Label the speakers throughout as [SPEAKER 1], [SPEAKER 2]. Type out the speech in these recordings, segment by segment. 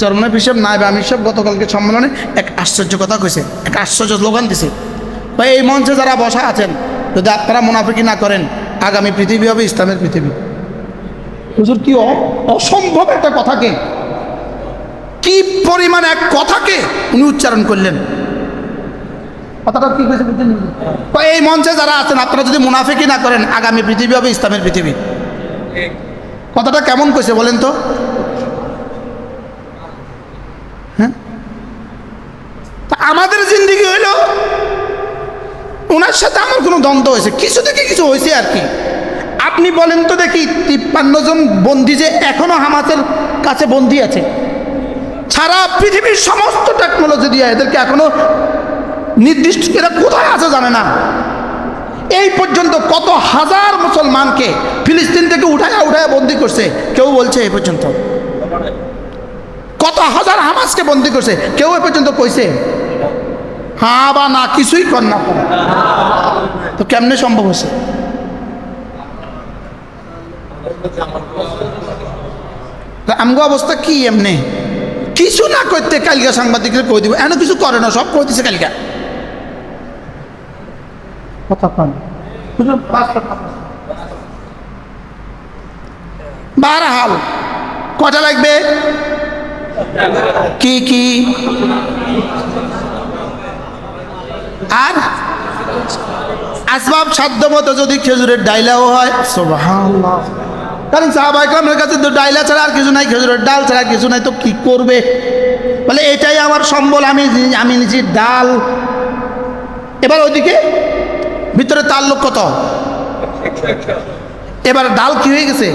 [SPEAKER 1] চরমনাই পীর সাহেব নায়েবে আমির সাহেব গতকালকে সম্মেলনে এক আশ্চর্য কথা কইছে, এক আশ্চর্য স্লোগান দিছে। ভাই এই মঞ্চে যারা বসা আছেন, যদি আপনারা মুনাফিকি না করেন, আগামী পৃথিবী হবে ইসলামের পৃথিবী। হুজুর কি অসম্ভব একটা কথাকে, কি পরিমাণ এক কথাকে উনি উচ্চারণ করলেন। কথাটা কি কইছে বুঝছেন? এই মঞ্চে যারা আছেন আপনারা যদি মুনাফিকি না করেন, আগামী পৃথিবী হবে ইসলামের পৃথিবী। কথাটা কেমন কইছে বলেন তো? হ্যাঁ, আমাদের জিন্দেগি হইল ওনার সাথে আমার কোনো দ্বন্দ্ব হয়েছে, কিছু থেকে কিছু হয়েছে আর কি। আপনি বলেন তো দেখি, 53 জন বন্দী যে এখনো হামাসের কাছে বন্দী আছে, সারা পৃথিবীর সমস্ত টেকনোলজি দিয়ে এদেরকে এখনো নির্দিষ্ট এরা কোথায় আছে জানে না। এই পর্যন্ত কত হাজার মুসলমানকে ফিলিস্তিন থেকে উঠায় বন্দী করছে, কেউ বলছে এই পর্যন্ত। কত হাজার হামাসকে বন্দী করছে, কেউ এ পর্যন্ত কইছে হ্যাঁ বা না, কিছুই কর না। তো কেমনে সম্ভব হয়েছে? আমগো অবস্থা কি এমনি কিছু না করতে কালকা সাংবাদিকদের কই দিব, এমন কিছু করে না, সব কই দিছে কালকা। বারহাল কটা লাগবে? কি কি আর আসবাব সাধ্য মতো যদি খেজুরের ডাইলাও হয়, সুবহানাল্লাহ। কারণ সাহাবায়ে কেরামের কাছে তো ডাইলা ছাড়া আর কিছু নাই, খেজুরের ডাল ছাড়া কিছু নাই, তো কি করবে? বলে এটাই আমার সম্বল, আমি নিচ্ছি ডাল। এবার ওইদিকে ভিতরে তার লোক কত, এবার ডাল কি হয়ে গেছে?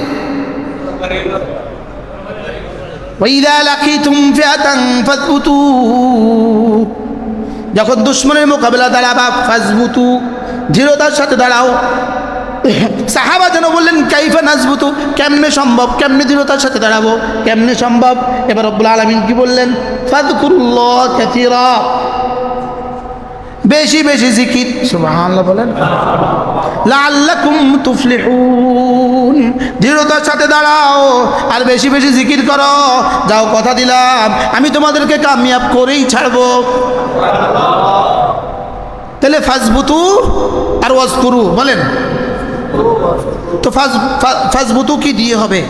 [SPEAKER 1] যখন দুশ্মনের মোকাবেলা দাঁড়াবা ফাজবুতু, দৃঢ়তার সাথে দাঁড়াও। সাহাবা যেন বললেন কাইফা নাজবুতু, কেমনে সম্ভব, কেমনে দৃঢ়তার সাথে দাঁড়াবো, কেমনে সম্ভব? এবার রব্বুল আলামিন কি বললেন? ফাযকুরুল্লাহ কাসীরা, বেশি বেশি জিকির। সুবহানাল্লাহ বলেন। লাআল্লাকুম তুফলিহুন, দৃঢ়তার সাথে দাঁড়াও আর বেশি বেশি জিকির করো। যাও, কথা দিলাম আমি তোমাদেরকে কামিয়াব করেই ছাড়বো। তাহলে ফাজবুতু আর ওয়াজকুরু বলেন তো, ফাজবুতু কি দিয়ে হবে?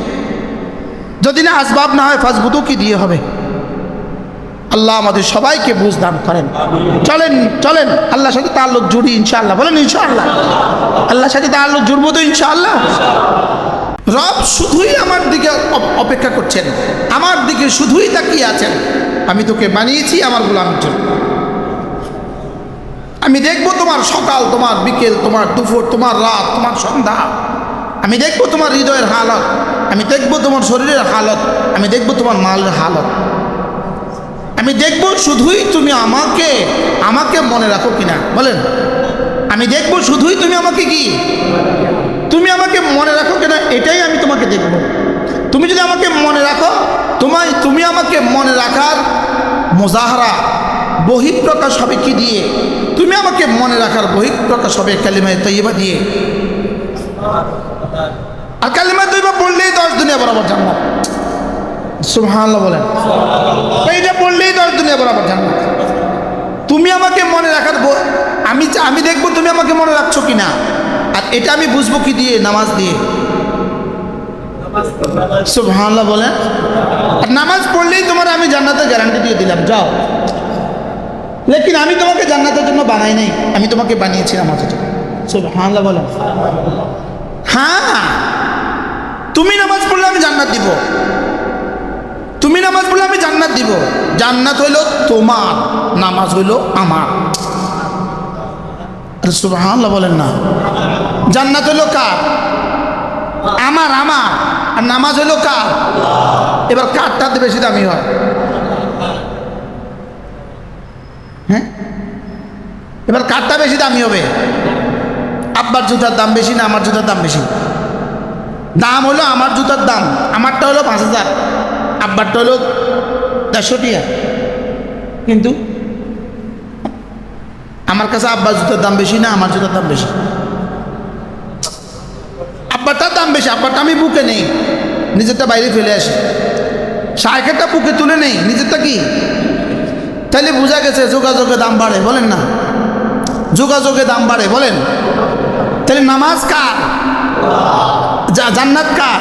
[SPEAKER 1] যদি না আসবাব না হয়, ফাজবুতু কি দিয়ে হবে? আল্লাহ আমাদের সবাইকে বুঝ দান করেন। চলেন চলেন আল্লাহর সাথে তাআল্লুক জুড়ি ইনশাআল্লাহ। বলেন ইনশাআল্লাহ। আল্লাহর সাথে তাআল্লুক জুড়বো তো ইনশাআল্লাহ। রব শুধুই আমার দিকে অপেক্ষা করছেন, আমার দিকে শুধুই তাকিয়ে আছেন। আমি তোকে বানিয়েছি আমার গোলামের জন্য। আমি দেখবো তোমার সকাল, তোমার বিকেল, তোমার দুপুর, তোমার রাত, তোমার সন্ধ্যা। আমি দেখবো তোমার হৃদয়ের হালত, আমি দেখবো তোমার শরীরের হালত, আমি দেখবো তোমার মালের হালত। আমি দেখবো শুধুই তুমি আমাকে মনে রাখো কিনা। বলেন আমি দেখবো শুধুই তুমি আমাকে কি, তুমি আমাকে মনে রাখো কিনা, এটাই আমি তোমাকে দেখব। তুমি যদি আমাকে মনে রাখো, তুমি আমাকে মনে রাখার মুজাহারা বহিঃপ্রকাশ হবে কি দিয়ে? তুমি আমাকে মনে রাখার বহিঃপ্রকাশ হবে কালিমায়ে তাইয়্যিবা দিয়ে। আর কালিমায়ে তাইয়্যিবা পড়লেই 10 দুনিয়া বরাবর জান্নাত। সুবহানাল্লাহ বলেন। এইটা পড়লেই 10 দুনিয়া বরাবর জান্নাত। তুমি আমাকে মনে রাখার, আমি দেখবো তুমি আমাকে মনে রাখছো কিনা। আর এটা আমি বুঝবো কি দিয়ে? নামাজ দিয়ে। সুবহানাল্লাহ বলেন। আর নামাজ পড়লেই তোমার আমি জান্নাতের গ্যারান্টি দিয়ে দিলাম, যাও। লেকিন আমি তোমাকে জান্নাতের জন্য বানাই নাই, আমি তোমাকে বানিয়েছি নামাজের জন্য। সুবহানাল্লাহ বলেন। হ্যাঁ, তুমি নামাজ পড়লে আমি জান্নাত দিব, তুমি নামাজ পড়লে আমি জান্নাত দিব। জান্নাত হইল তোমার, নামাজ হইল আমার। সুবহানাল্লাহ বলেন না। জান্নাত হইল কার? আমার। আর নামাজ হইল কার? এবার কারটাতে বেশি দামি হয়? হ্যাঁ, এবার কারটা বেশি দামি হবে? আব্বার জুতার দাম বেশি না আমার জুতার দাম বেশি? দাম হলো আমার জুতার দাম, আমারটা হলো 5000, আব্বারটা হলো 150 টাকা। কিন্তু আমার কাছে আব্বার জুতার দাম বেশি না আমার জুতার দাম বেশি? আব্বারটার দাম বেশি, আব্বারটা আমি বুকে নেই, নিজেরটা বাইরে ফেলে আসি। শায়েখেরটা বুকে তুলে নেই, নিজেরটা কি? তাইলে বোঝা গেছে যোগাযোগে দাম বাড়ে, বলেন না? যোগাযোগে দাম বাড়ে, বলেন? তাহলে নামাজ কার? জান্নাত কার?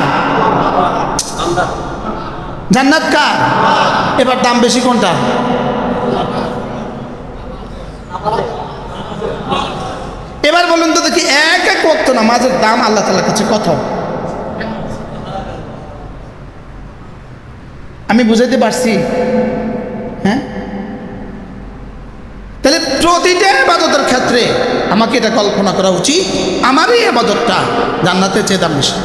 [SPEAKER 1] জান্নাত কার? এবার দাম বেশি কোনটা? এবার বলুন তো দেখি, এক এক ওয়াক্ত নামাজের দাম আল্লাহ তাআলার কাছে কত? আমি বুঝাইতে পারছি? হ্যাঁ, তাহলে প্রতিটা ইবাদতের ক্ষেত্রে আমাকে এটা কল্পনা করা উচিত, আমার এই ইবাদতটা জান্নাতের চেয়ে দাম বেশি।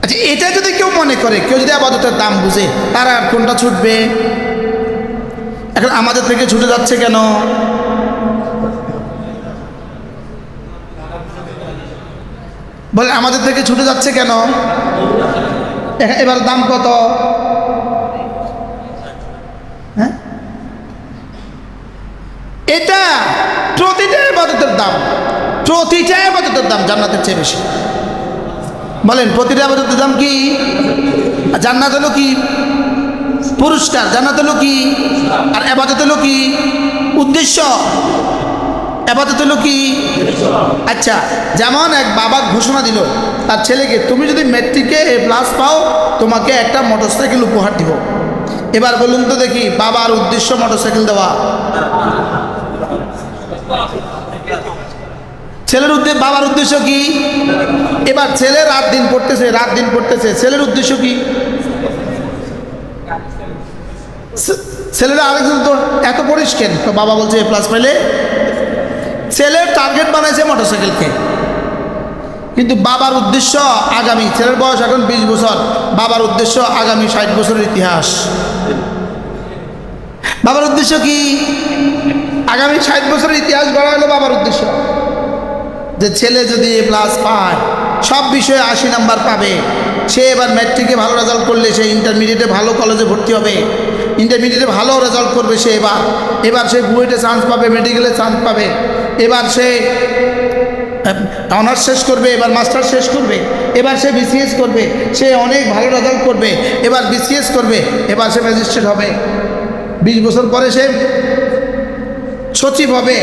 [SPEAKER 1] আচ্ছা, এটা যদি কেউ মনে করে, কেউ যদি ইবাদতের দাম বুঝে, তারা আর কোনটা ছুটবে? এখন আমাদের থেকে ছুটে যাচ্ছে কেন? বলে আমাদের থেকে ছুটে যাচ্ছে কেন? এবার দাম কত? হ্যাঁ, এটা প্রতিটা ইবাদতের দাম, প্রতিটা ইবাদতের দাম জান্নাতের চেয়ে বেশি। বলেন, প্রতিটা ইবাদতের দাম কি? জান্নাত হলো কি? পুরস্কার। জান্নাত হলো কি? আর ইবাদত হলো কি? উদ্দেশ্য। ইবাদত হলো কি? আচ্ছা, যেমন এক বাবা ঘোষণা দিল তার ছেলেকে, তুমি যদি ম্যাট্রিকে A+ পাও তোমাকে একটা মোটরসাইকেল উপহার দিব। এবার বলুন তো দেখি, বাবার উদ্দেশ্য মোটরসাইকেল দেওয়া, ছেলের উদ্দেশ্য, বাবার উদ্দেশ্য কি? এবার ছেলে রাত দিন পড়তেছে, ছেলের উদ্দেশ্য কি? ছেলেরা আরেকজন তো এত পড়িস কেন? তো বাবা বলছে A+ পেলে। ছেলের টার্গেট বানাইছে মোটরসাইকেলকে, কিন্তু বাবার উদ্দেশ্য আগামী, ছেলের বয়স এখন 20 বছর, বাবার উদ্দেশ্য আগামী 60 বছরের ইতিহাস। বাবার উদ্দেশ্য কি? আগামী 60 বছরের ইতিহাস গড়া হলো বাবার উদ্দেশ্য। যে ছেলে যদি A+ পায়, সব বিষয়ে 80 নাম্বার পাবে, সে এবার ম্যাট্রিকে ভালো রেজাল্ট করলে সে ইন্টারমিডিয়েটে ভালো কলেজে ভর্তি হবে, ইন্টারমিডিয়েটে ভালো রেজাল্ট করবে সে, এবার সে বুয়েটে চান্স পাবে, মেডিকেলে চান্স পাবে, এবার সে অনার্স শেষ করবে, এবার মাস্টার শেষ করবে, এবার সে BCS করবে, সে অনেক ভালো রেজাল্ট করবে, এবার BCS করবে, এবার সে ম্যাজিস্ট্রেট হবে, 20 বছর পরে সে সচিব হবে।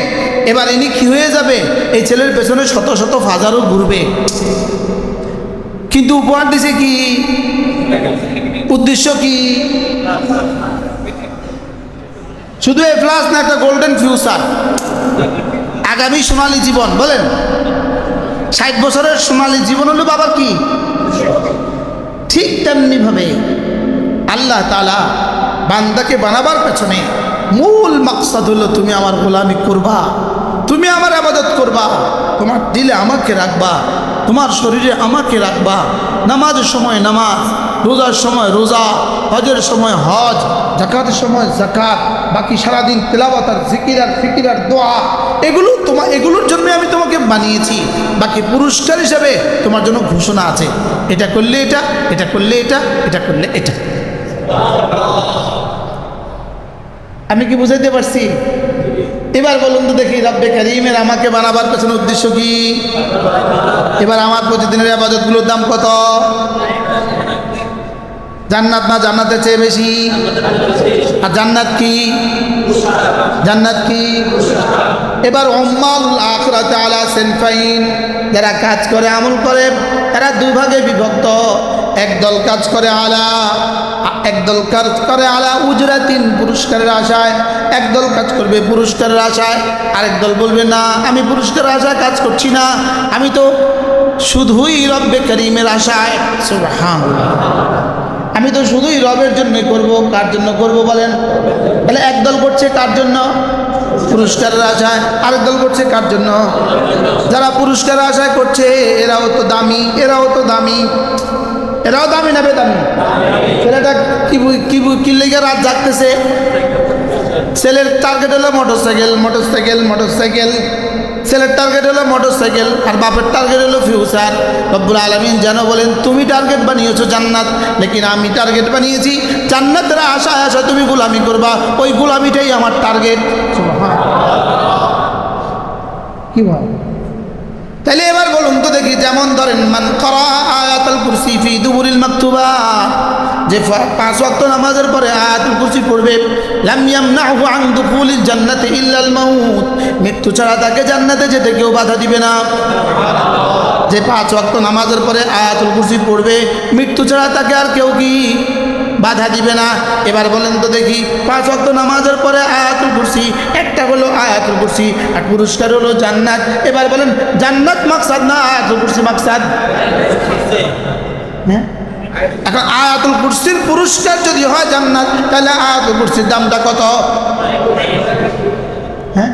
[SPEAKER 1] এবার ইনি কি হয়ে যাবে? এই ছেলের পেছনে শত শত হাজারও ঘুরবে, কিন্তু উপহার দিছে কি? উদ্দেশ্য কি? শুধু A+ না, একটা গোল্ডেন ফিউচার, আগামী সোনালী জীবন। বলেন, 60 বছরের সোনালী জীবন হলো বাবার কি? ঠিক তেমনি ভাবে আল্লাহ তাআলা বান্দাকে বানাবার পেছনে মূল মাকসাদ হলো, তুমি আমার গোলামি করবা, তুমি আমার ইবাদত করবা, তোমার দিলে আমাকে রাখবা, তোমার শরীরে আমাকে রাখবা, নামাজের সময় নামাজ, রোজার সময় রোজা, হজের সময় হজ, যাকাতের সময় যাকাত, বাকি সারাদিন তেলাওয়াত আর জিকির আর ফিকির আর দোয়া, এগুলোর জন্য আমি তোমাকে বানিয়েছি। বাকি পুরস্কার হিসাবে তোমার জন্য ঘোষণা আছে, এটা করলে এটা, এটা করলে এটা, এটা করলে এটা। আমি কি বুঝাইতে পারছি? এবার বলুন তো দেখি, রব্বে কারীমের আমাকে বানাবার পেছনে উদ্দেশ্য কি? এবার আমার প্রতিদিনের ইবাদতগুলোর দাম কত? জান্নাত না জান্নাতের চেয়ে বেশি? আর জান্নাত কি? জান্নাত কি? এবার উম্মাল আখিরাত আলা সিনফাইন, যারা কাজ করে আমল করে তারা দুই ভাগে বিভক্ত। একদল কাজ করে আলা উজরাতিন, পুরস্কারের আশায়, একদল কাজ করবে পুরস্কারের আশায়, আরেক দল বলবে না, আমি পুরস্কারের আশায় কাজ করছি না, আমি তো শুধুই রব্বে কারীমের আশায়। সুবহানাল্লাহ, আমি তো শুধুই রবের জন্য করব। কার জন্য করব বলেন? তাহলে একদল করছে কার জন্য? পুরস্কারের আশায়। আরেক দল করছে কার জন্য? যারা পুরস্কারের আশায় করছে এরাও তো দামি, এরাও দামি না বেদামি? ছেলেটা কি লেগে রাত জাগতেছে? ছেলের টার্গেট হলো মোটরসাইকেল, ছেলের টার্গেট হলো মোটরসাইকেল, আর বাপের টার্গেট হলো ফিউচার। রব্বুল আলামিন যেন বলেন, তুমি টার্গেট বানিয়েছো জান্নাত, লেকিন আমি টার্গেট বানিয়েছি জান্নাতের আশায় তুমি গোলামি করবা, ওই গোলামিটাই আমার টার্গেট। কি বল? তাইলে এবার বলুন তো দেখি, যেমন ধরেন মান করা আয়াতুল কুরসি ফি দুবুরিল মাকতুবাত, যে 5 ওয়াক্ত নামাজের পরে আয়াতুল কুরসি পড়বে, লাম ইয়ামনাহু আন দুখুলিল জান্নাতি ইল্লাল মাউত, মৃত্যু ছাড়া তাকে জান্নাতে যেতে কেউ বাধা দিবে না। যে 5 ওয়াক্ত নামাজের পরে আয়াতুল কুরসি পড়বে, মৃত্যু ছাড়া তাকে আর কেউ কি বাধা দিবে না। এবার বলেন তো দেখি, 5 ওয়াক্ত নামাজের পরে আয়াতুল কুরসি, একটা হলো আয়াতুল কুরসি আর পুরস্কার হলো জান্নাত। এবার বলেন জান্নাত মাকসাদ না আয়াতুল কুরসি মাকসাদ? হ্যাঁ, এখন আয়াতুল কুরসির পুরস্কার যদি হয় জান্নাত, তাহলে আয়াতুল কুরসির দামটা কত? হ্যাঁ,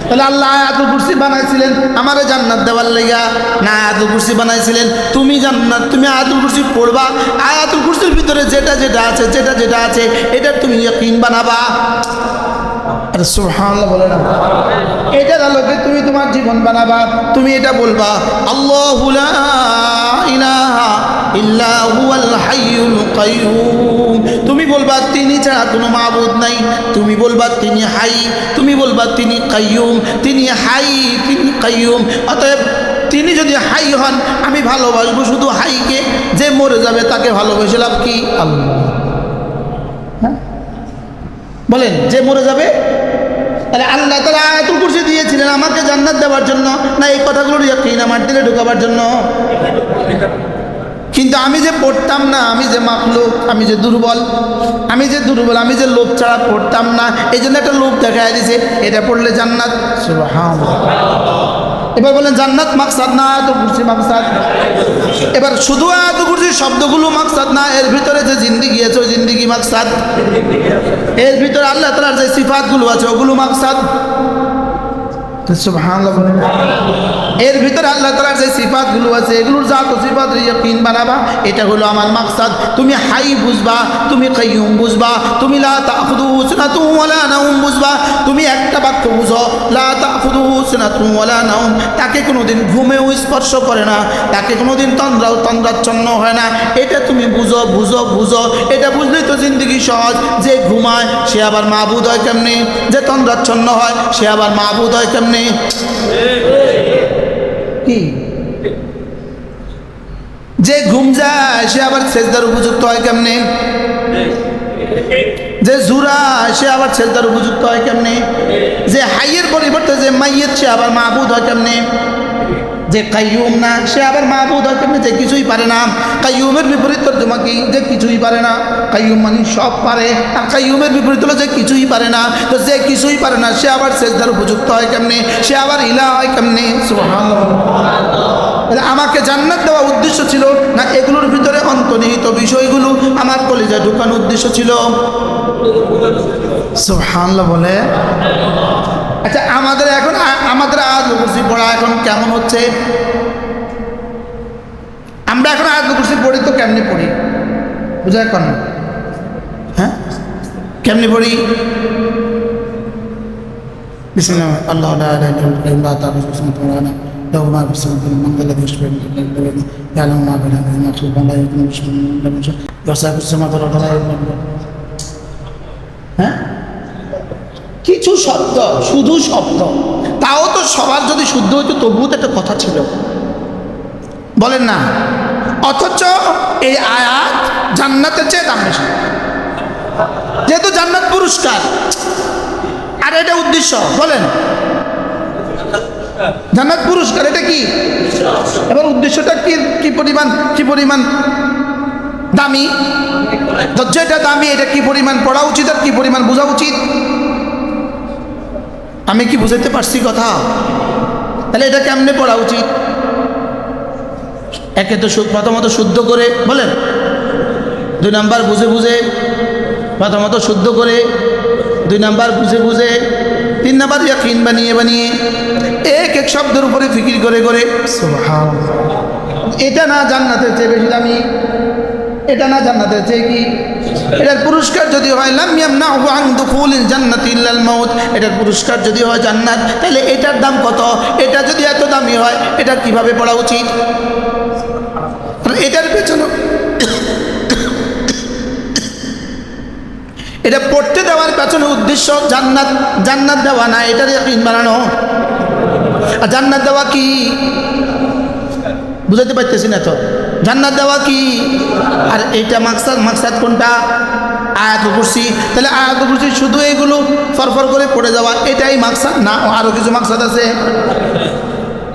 [SPEAKER 1] তাহলে আল্লাহ আয়াতুল কুরসি বানাইছিলেন আমারে জান্নাত দেওয়ার লাইগা না, আয়াতুল কুরসি বানাইছিলেন তুমি জান্নাত, তুমি আয়াতুল কুরসি পড়বা, আয়াতুল কুরসির ভিতরে যেটা যেটা আছে এটা তুমি ইয়াকিন বানাবা। আরে সুবহানাল্লাহ বলে না, এটার আলোকে তুমি তোমার জীবন বানাবা। তুমি এটা বলবা আল্লাহু লা ইলাহা ইল্লা হুয়াল হাইয়ুল কাইয়ুম, তুমি বলবা তিনি ছাড়া কোনো মাবুদ নাই, তুমি বলবা তিনি হাই, তুমি বলবা তিনি কাইয়ুম, তিনি হাই তিনি কাইয়ুম। অতএব তিনি যদি হাই হন, আমি ভালোবাসবো শুধু হাইকে, যে মরে যাবে তাকে ভালোবেসে লাভ কি? আল্লাহ। হ্যাঁ বলেন, যে মরে যাবে, তাহলে আল্লাহ তাআলা আয়াতুল কুরসি দিয়েছিলেন আমাকে জান্নাত দেওয়ার জন্য না এই কথাগুলোর ইয়াকিন আমার দিলে ঢোকাবার জন্য? কিন্তু আমি যে পড়তাম না, আমি যে মাখলুক, আমি যে দুর্বল, আমি যে লোভ ছাড়া পড়তাম না, এই জন্য একটা লোভ দেখায় দিছে, এটা পড়লে জান্নাত। সুবহানাল্লাহ। এবার বলেন জান্নাত মাকসাদ না আয়াতুল কুরসি মাকসাদ? এবার শুধু আয়াতুল কুরসির শব্দগুলো মাকসাদ না, এর ভিতরে যে জিন্দেগি আছে ওই জিন্দেগি মাকসাদ, এর ভিতরে আল্লাহ তাআলার যে সিফাতগুলো আছে ওগুলো মাকসাদ। সুবহানাল্লাহ। এর ভিতরে আল্লাহ তাআলার যে সিফাতগুলো আছে এগুলোর জাত ও সিফাতের ইয়াকিন বানাবা, এটা হলো আমার মাকসাদ। তুমি হাই বুঝবা, তুমি কাইয়ুম বুঝবা, তুমি লা তাখুযুহু সিনাতুন ওয়ালা নাওম বুঝবা। তুমি একটা বাক্য বুঝো, লা তাখুযুহু সিনাতুন ওয়ালা নাওম, তাকে কোনোদিন ঘুমেও স্পর্শ করে না, তাকে কোনোদিন তন্দ্রাচ্ছন্ন হয় না, এটা তুমি বুঝো। এটা বুঝলেই তো জিন্দগি সহজ। যে ঘুমায় সে আবার মাবুদ হয় কেমনে? যে তন্দ্রাচ্ছন্ন হয় সে আবার মাবুদ হয় কেমনে? কি? যে ঘুম যায় সে আবার সেজদার উপযুক্ত হয় কেমনে? যে জুরা সে আবার সেজদার উপযুক্ত হয় কেমনে? যে হাইয়ের পরিবর্তে যে মাইয়েত সে আবার মাবুদ হয় কেমনে? যে কাইয়ুম না সে আবার মাবুদ হয় কেমনে? যে কিছুই পারে না। কাইয়ুমের বিপরীত তর্জমা কি? যে কিছুই পারে না। কাইয়ুম মানে সব পারে, আর কাইয়ুমের বিপরীত হলো যে কিছুই পারে না। তো যে কিছুই পারে না সে আবার সেজদার উপযুক্ত হয় কেমনে? সে আবার ইলাহ হয় কেমনে? সুবহানাল্লাহ। তাহলে আমাকে জান্নাত দেওয়া উদ্দেশ্য ছিল না এগুলোর ভিতরে অন্তর্নিহিত বিষয়গুলো আমার কলিজায় ঢুকানোর উদ্দেশ্য ছিল? সুবহানাল্লাহ বলে। আচ্ছা, আমাদের আয়াতুল কুরসি পড়া এখন কেমন হচ্ছে? আমরা এখন আয়াতুল কুরসি পড়ি তো কেমনি পড়ি বুঝা এখন? হ্যাঁ, কেমনি পড়ি? বিসমিল্লাহ আল্লাহু লা ইলাহা ইল্লা হুয়া তাআলা সুবহানাহু লাহু মা ফিস সামাওয়াতি ওয়া মা ফিল আরদি ইয়ালামু মা বাইনা আইদিহিম ওয়া মা খালফাহুম। হ্যাঁ, কিছু শব্দ, শুধু শব্দ, তাও তো সবার যদি শুদ্ধ হইতো তবুও তো একটা কথা ছিল, বলেন না? অথচ এই আয়াত জান্নাতের চেয়ে দাম বেশি, যেহেতু জান্নাত পুরস্কার আর এটা উদ্দেশ্য। বলেন, জান্নাত পুরস্কার, এটা কি? এবার উদ্দেশ্যটা কি পরিমাণ দামি? যেটা দামি এটা কি পরিমাণ পড়া উচিত আর কি পরিমাণ বোঝা উচিত? আমি কি বুঝাইতে পারছি কথা? তাহলে এটা কেমনে পড়া উচিত? একে তো প্রথমত শুদ্ধ করে, বলেন। 2 নাম্বার বুঝে প্রথমত শুদ্ধ করে, 2 নাম্বার বুঝে, 3 নাম্বার ইয়াকিন বানিয়ে এক শব্দের উপরে ফিকির করে। সুবহানাল্লাহ। এটা না জান্নাতের চেয়ে বেশি দামি? এটা না জান্নাতের চেয়ে কি? এটার পুরস্কার যদি হয় লাম ইয়ামনাহু আন দুখুলিল জান্নাতি ইল্লাল মাউত, এটার পুরস্কার যদি হয় জান্নাত, তাহলে এটার দাম কত? এটা যদি এত দামি হয় এটা কিভাবে পড়া উচিত? এটার পেছনে এটা পড়তে দেওয়ার পেছনে উদ্দেশ্য জান্নাত দেওয়া না, এটার ইয়াকিন বানানো। আর জান্নাত দেওয়া কি? বুঝাতে পারতেছি না তো। জান্নাত দেওয়া কি, আর এইটা মাকসাদ। মাকসাদ কোনটা? আয়াতুল কুরসি। তাহলে আয়াতুল কুরসি শুধু এইগুলো ফরফর করে পড়ে যাওয়া এটাই মাকসাদ না, আরও কিছু মাকসাদ আছে।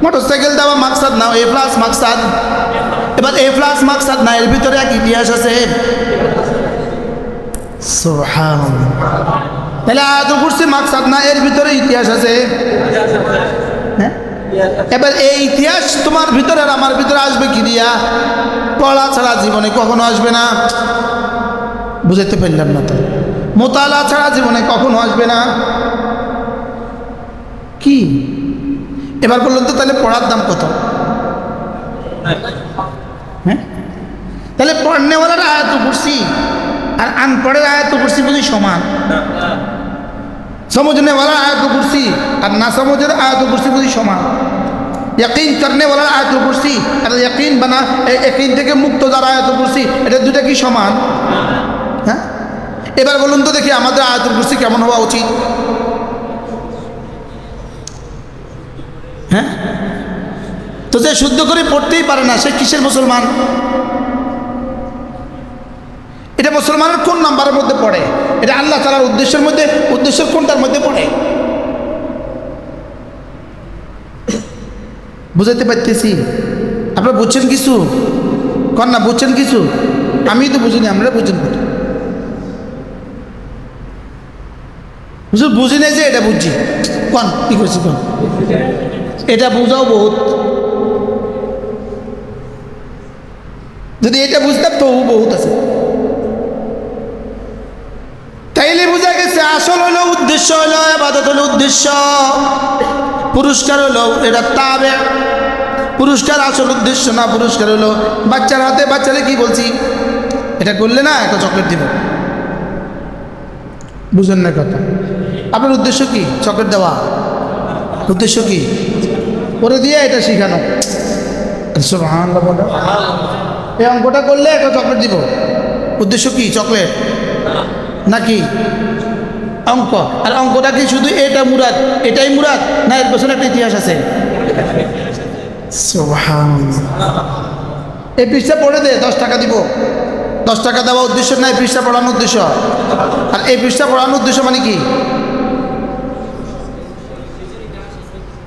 [SPEAKER 1] মোটরসাইকেল দেওয়া মাকসাদ না, এ প্লাস মাকসাদ। এবার এ প্লাস মাকসাদ না, এর ভিতরে এক ইতিহাস আছে। সুবহানাল্লাহ। তাহলে আয়াতুল কুরসি মাকসাদ না, এর ভিতরে ইতিহাস আছে। হ্যাঁ, এবার এই ইতিহাস তোমার ভিতরে আর আমার ভিতরে আসবে কি দিয়া? পড়া ছাড়া জীবনে কখনো আসবে না। বুঝাতে পারলাম না তো? মোতালা ছাড়া জীবনে কখনো আসবে না। কি এবার বললেন তো, তাহলে পড়ার দাম কত? হ্যাঁ, তাহলে পড়নেওয়ালার আয়াতুল কুরসি আর আনপড়ের আয়াতুল কুরসি বুঝি সমান? समझनेवाला आयत कुर्सी और ना समझे आयत कुर्सी बुझी समान। यकीन करने वाला आयत कुर्सी और यकीन बना यकीन থেকে মুক্ত যারা আয়াত কুরসি, এটা দুটো কি সমান? হ্যাঁ, এবার বলুন তো দেখি আমাদের আয়াতুল কুরসি কেমন হওয়া উচিত? হ্যাঁ, তো যে শুদ্ধ করে পড়তেই পারে না সে কিসের মুসলমান? এটা মুসলমানের কোন নাম্বারের মধ্যে পড়ে? এটা আল্লাহ তাআলার উদ্দেশ্যের মধ্যে, উদ্দেশ্যের কোনটার মধ্যে পড়ে? বুঝাতে পারতেছি? আপনারা বুঝছেন কিছু? কন না, বুঝছেন কিছু? আমি তো বুঝিনি, আমরা বুঝছেন বুঝি নাই যে এটা বুঝছি। কন কি করছি? কন এটা বুঝাও বহুত। যদি এটা বুঝতাম তো বহুত আছে। তাইলে বুঝা গেছে আসল হলো উদ্দেশ্য, হলো ইবাদত হলো উদ্দেশ্য, পুরস্কার হলো এটা তাবে। পুরস্কার আসল উদ্দেশ্য না, পুরস্কার হলো বাচ্চার হাতে। বাচ্চারা কি বলছি, এটা করলে না একটা চকলেট দিব। বুঝেন না কথা? আপনার উদ্দেশ্য কি? চকলেট দেওয়া। উদ্দেশ্য কি? করে দিয়ে এটা শিখানো। সুবহানাল্লাহ বলো। এই অঙ্কটা করলে একটা চকলেট দিব। উদ্দেশ্য কি? চকলেট নাকি অঙ্ক? আর অঙ্কটা কি শুধু এটা মুরাদ, এটাই মুরাদ, না এর পেছনে একটা ইতিহাস আছে? সুবহানাল্লাহ। এই পৃষ্ঠা পড়ে দে, 10 টাকা দিব। 10 টাকা দেওয়া উদ্দেশ্য না, এই পৃষ্ঠা পড়ানোর উদ্দেশ্য। আর এই পৃষ্ঠা পড়ানোর উদ্দেশ্য মানে কি?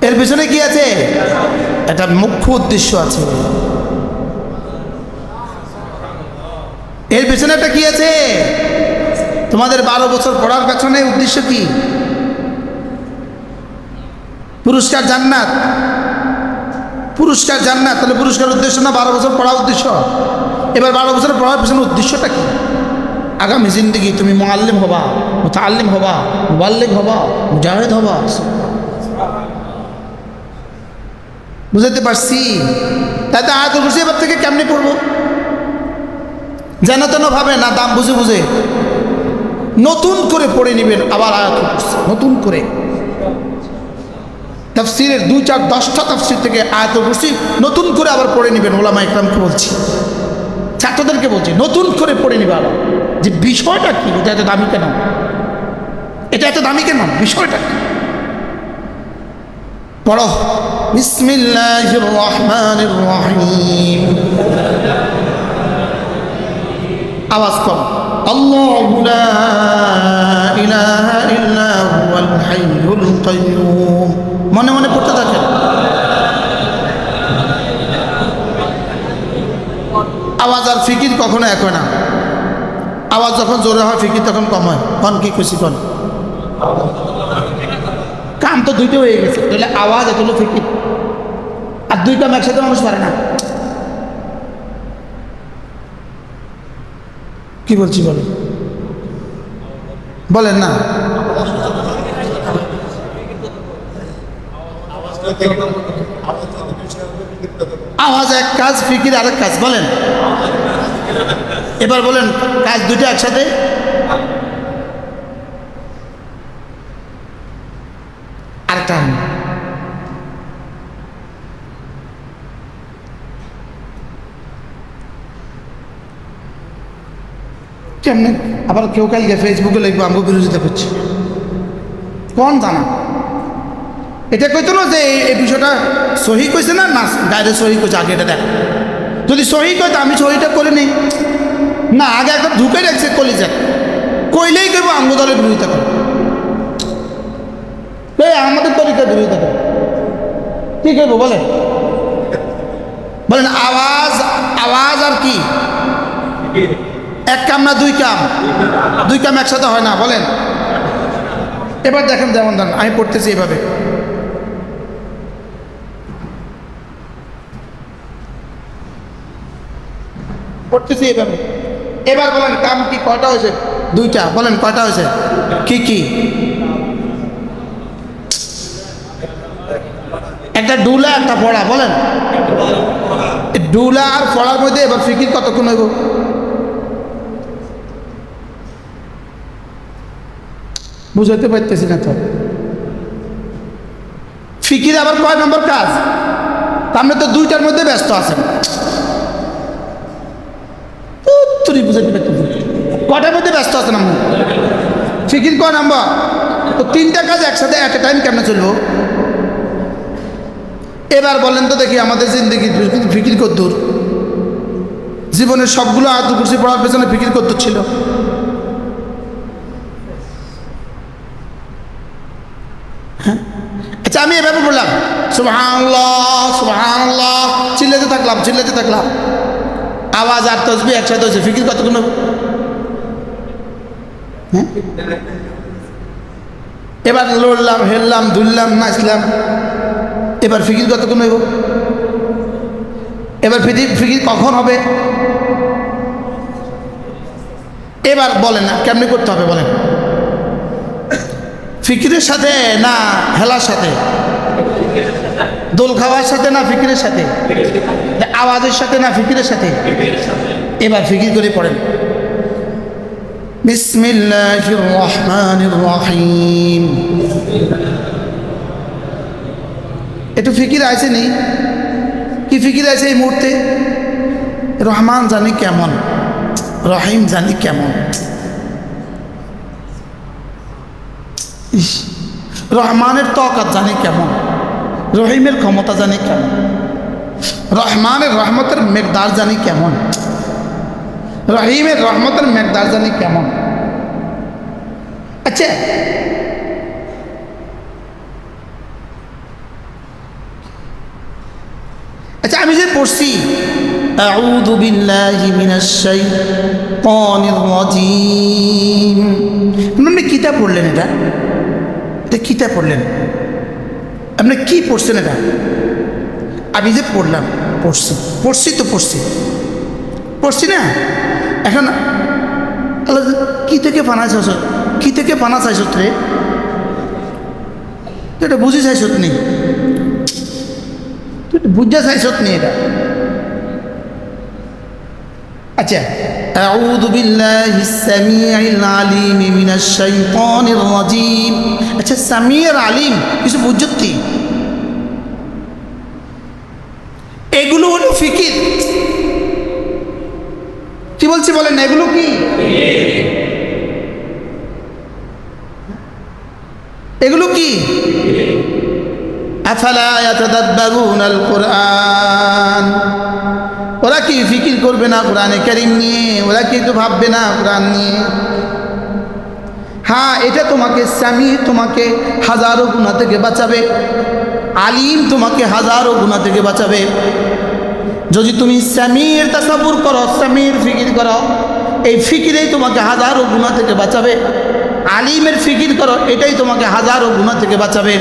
[SPEAKER 1] এর পিছনে কি আছে? এটা মুখ্য উদ্দেশ্য আছে। এর পিছনে একটা কি আছে? তোমাদের 12 বছর পড়ার পেছনে উদ্দেশ্য কি? পুরস্কার জান্নাত। পুরস্কার জান্নাত, তাহলে পুরস্কার উদ্দেশ্য না 12 বছর পড়া উদ্দেশ্য? এবার 12 বছর পড়ার পেছনে উদ্দেশ্যটা কি? আগামী জিন্দগি তুমি মুআল্লিম হবা, মুতাআল্লিম হবা, মুবাল্লিগ হবা, মুজাহিদ হবা। বুঝতে পারছি? তাই তো আয়াতুল কুরসি এবার থেকে কেমনি পড়বো? যেন তেন ভাবে না, দাম বুঝে বুঝে নতুন করে পড়ে নেবেন। আবার আয়াতুল কুরসি নতুন করে তাফসীরের 2, 4, 10টা তাফসীর থেকে আয়াতুল কুরসি নতুন করে আবার পড়ে নেবেন। ওলামা ইকরামকে বলছি, ছাত্রদেরকে বলছি, নতুন করে পড়ে নেবে আবার, যে বিষয়টা কি, এটা এত দামি কেন, এটা এত দামি কেন, বিষয়টা কি? পড়ো। বিসমিল্লাহির রহমানির রহিম। আওয়াজ কম। আল্লাহু লা ইলাহা ইল্লা হুয়াল হাইয়ুল কাইয়্যুম। মনে মনে পড়তে থাকেন। আওয়াজ আর ফিকির কখনো এক হয় না। আওয়াজ যখন জোরে হয় ফিকির তখন কম হয়। কন কি খুশি কন? কাম তো দুইটা হয়ে গেছে, তাহলে আওয়াজ এত হলো ফিকির। আর 2 কাম একসাথে মানুষ পারে না। কি বলছি বলেন? বলেন না। আওয়াজ এক কাজ, ফিকির আরেক কাজ। বলেন এবার, বলেন কাজ দুটো একসাথে। আরেকটা কেমনে? আবার কেউ কালকে ফেসবুকে লিখবো আমাকে বিরোধিতা করছে। কোন জানা এটা কইতো না যে এই বিষয়টা সহি কইছে না না গায়ে সহি কইছে, আগে এটা দেখ। যদি সহি কইতো আমি সহিটা করে নিই না, আগে একটা ঢুকে রাখছে কলিজা, কইলেই করবো আঙ্গুদলের বিরোধিতা করে, আমাদের তরিকার বিরোধিতা করে। কি করবো বলেন? বলেন আওয়াজ, আওয়াজ আর কি এক কাম না দুই কাম? দুই কাম একসাথে হয় না, বলেন। এবার দেখেন, যেমন ধরেন আমি পড়তেছি এভাবে, পড়তেছি এভাবে, এবার বলেন কাম কি কয়টা হয়েছে? দুইটা। বলেন কয়টা হয়েছে? কি কি? একটা ডুলা একটা পড়া। বলেন ডুলা আর পড়ার মধ্যে এবার ফিকির কতক্ষণ হইব? বুঝাইতে পারতেছি না তো। ফিকির আবার কয় নম্বর কাজ? আপনি তো দুইটার মধ্যে ব্যস্ত আছেন, বুঝাইতে পারতেছি। কটার মধ্যে ব্যস্ত আছেন আপনি? ফিকির কয় নম্বর? তো তিনটা কাজ একসাথে এট এ টাইম কেমনে চলবো? এবার বলেন তো দেখি, আমাদের জিন্দগি ফিকির কদ্দুর? জীবনের সবগুলো আয়াতুল কুরসি পড়ার পেছনে ফিকির কদ্দুর ছিল? হ্যাঁ, আচ্ছা আমি এভাবে বললাম সুবহানাল্লাহ সুবহানাল্লাহ, চিল্লাতে থাকলাম, আওয়াজ আর তাসবিহ একসাথে হয়েছে, ফিকির কতক্ষণ? হ্যাঁ, এবার লড়লাম, হেললাম, দুললাম, নাচলাম, এবার ফিকির কতক্ষণ হইব? এবার ফিকির কখন হবে? এবার বলেন না কেমনি করতে হবে বলেন? ফিকিরের সাথে না হেলার সাথে? দোল খাওয়ার সাথে না ফিকিরের সাথে? আওয়াজের সাথে না ফিকিরের সাথে? এবার ফিকির করে পড়েন বিসমিল্লাহির রহমানির রহিম। একটু ফিকির আছে নি? কি ফিকির আছে এই মুহূর্তে? রহমান জানি কেমন, রহিম জানি কেমন। রহমানের তকাত জানি কেমন, রহিমের ক্ষমতা জানি কেমন, রহমানের রহমতের মেকদার জানি কেমন, রহিমের রহমতের মেকদার জানি কেমন। আচ্ছা আচ্ছা আমি যে পড়ছি আউযু বিল্লাহি মিনাশ শাইতানির রাজীম, আপনি কিতা পড়লেন? এটা কিতা পড়লেন? আপনি কি পড়ছেন? এটা আমি যে পড়লাম, পড়ছি না। এখন আল্লাহ কি থেকে পানা চাইছ, কি থেকে পানা চাইছ রে? এটা বুঝি চাইছ নি? তুই বুঝা চাইছ নি এটা? আচ্ছা আউযু বিল্লাহিস সামিউল আলিম মিনাশ শাইতানির রাজীম। আচ্ছা সামিউল আলিম কিছু বুঝতি? এগুলো হলো ফিকির। কি বলছি বলেন? এগুলো কি? এগুলো কি? আফালা ইয়াতাদাব্বারুনাল কুরআন, ওরা কি ফিকির করবে না কোরআনে কারীম নিয়ে? ওরা কি একটু ভাববে না কোরআন নিয়ে? হ্যাঁ, এটা তোমাকে সামি তোমাকে হাজারো গুনাহ থেকে বাঁচাবে, আলিম তোমাকে হাজারো গুনাহ থেকে বাঁচাবে। যদি তুমি সামির তাসাব্বুর করো, সামির ফিকির করো, এই ফিকিরেই তোমাকে হাজারো গুনাহ থেকে বাঁচাবে। আলিমের ফিকির করো, এটাই তোমাকে হাজারো গুনাহ থেকে বাঁচাবে।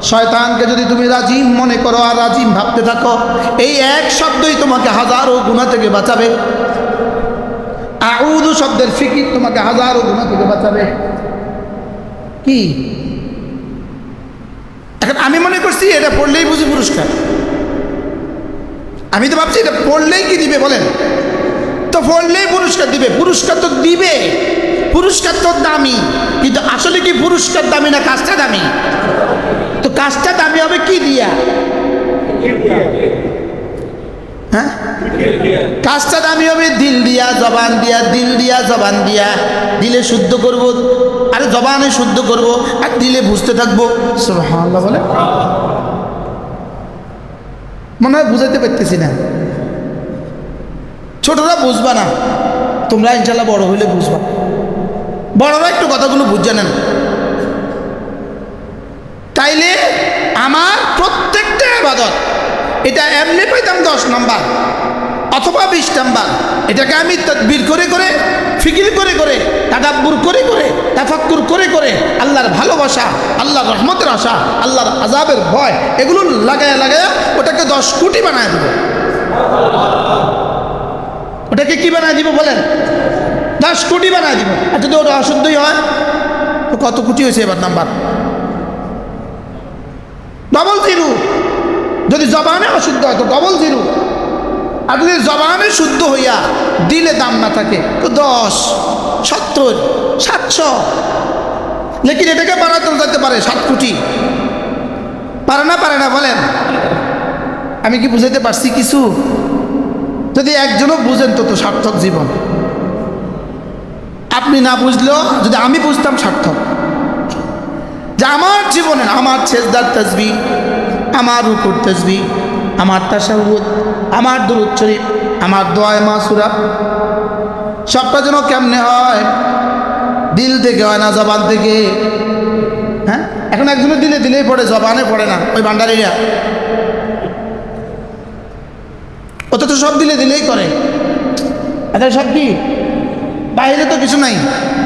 [SPEAKER 1] শয়তানকে যদি তুমি রাজিম মনে করো আর রাজিম ভাবতে থাকো, এই এক শব্দই তোমাকে হাজারো গুনাহ থেকে বাঁচাবে। আউযু শব্দের ফিকির তোমাকে হাজারো গুনাহ থেকে বাঁচাবে। কি এখন আমি মনে করছি এটা পড়লেই বুঝি পুরস্কার? আমি তো ভাবছি এটা পড়লেই কি দিবে বলেন? তো পড়লেই পুরস্কার দিবে? পুরস্কার তো দিবে, পুরস্কার তো দামি, কিন্তু আসলে কি পুরস্কার দামি না কাজটা দামি? তো কাজটা দামি হবে কি দিয়া? হ্যাঁ, কাজটা দামি হবে দিল দিয়া জবান দিয়া, দিল দিয়া জবান দিয়া। দিলে শুদ্ধ করব, আরে জবানে শুদ্ধ করব, আর দিলে বুঝতে থাকবো। সুবহানাল্লাহ বলে মনে হয় বুঝাইতে পারতেছি না। ছোটরা বুঝবা না, তোমরা ইনশাল্লাহ বড় হইলে বুঝবা। বড়রা একটু কথাগুলো বুঝে নেন। তাইলে আমার প্রত্যেকটা ইবাদত, এটা এমনি পাইতাম 10 নাম্বার অথবা 20 নাম্বার, এটাকে আমি তাদবির করে করে, ফিকির করে করে, তাদাব্বুর করে করে, তাফাক্কুর করে করে, আল্লাহর ভালোবাসা, আল্লাহর রহমতের আশা, আল্লাহর আযাবের ভয়, এগুলো লাগায়া লাগায়া ওটাকে 10 কোটি বানায় দিব। ওটাকে কি বানায় দিব বলেন? 10 কোটি বানায় দিব। আর যদি ওটা অশুদ্ধই হয় তো কত কোটি হয়েছে এবার নাম্বার? Double zero. যদি জবানে অশুদ্ধ হয় তো ডবল জিরো। আর যদি জবানে শুদ্ধ হইয়া দিলে দাম না থাকে তো 10, 70, 700। লেকিন এটাকে বানাতে যেতে পারে 7 কোটি। পারে না বলেন? আমি কি বুঝাইতে পারছি কিছু? যদি একজনও বুঝেন তো সার্থক জীবন। আপনি না বুঝলেও যদি আমি বুঝতাম সার্থক। যে আমার জীবনে আমার সেজদার তাসবিহ, আমার রুকুর তাসবিহ, আমার তাশাহুদ, আমার দুরূদ শরীফ, আমার দোয়ায়ে মাসুরা, সবটা যেন কেমনে হয়? দিল থেকে হয় না, জবান থেকে। হ্যাঁ, এখন একজনের দিলে দিলেই পড়ে, জবানে পড়ে না। ওই ভান্ডারিরা অত তো সব দিলে দিলেই করে। এটা সব কি বাইরে তো কিছু নাই।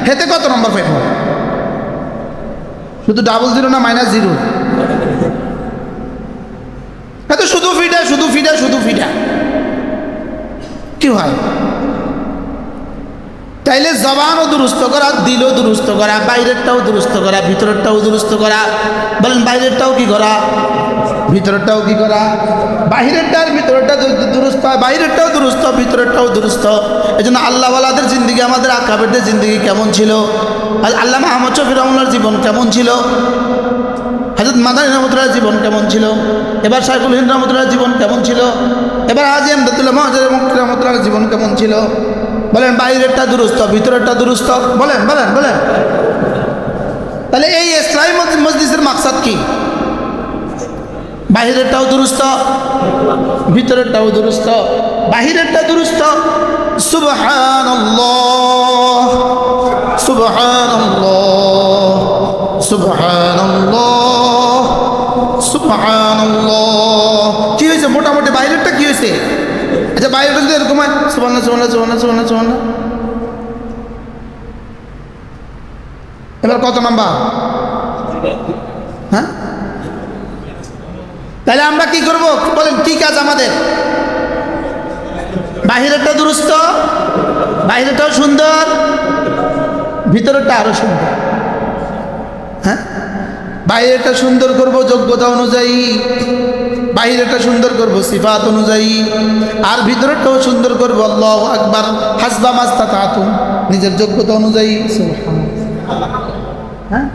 [SPEAKER 1] হেতে কত নম্বর পাইব? শুধু ডাবল জিরো না মাইনাস জিরো? এত শুধু ফিডা শুধু ফিডা শুধু ফিডা কি হয়? তাইলে জবানও দুরুস্ত করা, দিলও দুরুস্ত করা, বাইরেরটাও দুরুস্ত করা, ভিতরেরটাও দুরুস্ত করা। বলেন বাইরেরটাও কি করা, ভিতরেরটাও কি করা? বাহিরেরটার ভিতরেরটা দুরুস্ত হয়, বাইরেরটাও দুরুস্ত, ভিতরেরটাও দুরুস্ত। এই জন্য আল্লাহওয়ালাদের জিন্দগি, আমাদের আকাবেরদের জিন্দগি কেমন ছিল? আল্লামা আহমদ শফি রহমাতুল্লাহর জীবন কেমন ছিল? হযরত মাদানী রহমাতুল্লাহর জীবন কেমন ছিল? এবার শাইখুল হিন্দ রহমাতুল্লাহর জীবন কেমন ছিল? এবার হাজী আমদাদুল্লাহ মহাজির রহমাতুল্লাহর জীবন কেমন ছিল? বলেন বাইরেরটা দুরুস্ত, ভিতরেরটা দুরুস্ত। বলেন বলেন বলেন। তাহলে এই ইসলামী মজলিসের মাকসাদ কি? বাহিরেরটাও দুরুস্ত, ভিতরেরটাও দুরুস্ত। বাহিরেরটা দুরুস্ত, সুবহানাল্লাহ সুবহানাল্লাহ সুবহানাল্লাহ সুবহানাল্লাহ। কি হয়েছে? মোটামুটি বাইরেরটা কি হয়েছে? আচ্ছা বাইরেটা যদি এরকম হয়, সুবহানাল্লাহ সুবহানাল্লাহ সুবহানাল্লাহ সুবহানাল্লাহ সুবহানাল্লাহ, এবার কত নাম্বার? হ্যাঁ, তাহলে আমরা কি করব বলেন? কি কাজ আমাদের? বাহিরেরটা দুরুস্ত, বাহিরেরটাও সুন্দর, ভিতরেরটা আরো সুন্দর। হ্যাঁ, বাইরেটা সুন্দর করব যোগ্যতা অনুযায়ী, বাইরেটা সুন্দর করব সিফাত অনুযায়ী, আর ভিতরেরটাও সুন্দর করব আল্লাহু আকবার হাসবা মাস্তাতাতুম, নিজের যোগ্যতা অনুযায়ী। সুবহানাল্লাহ। হ্যাঁ,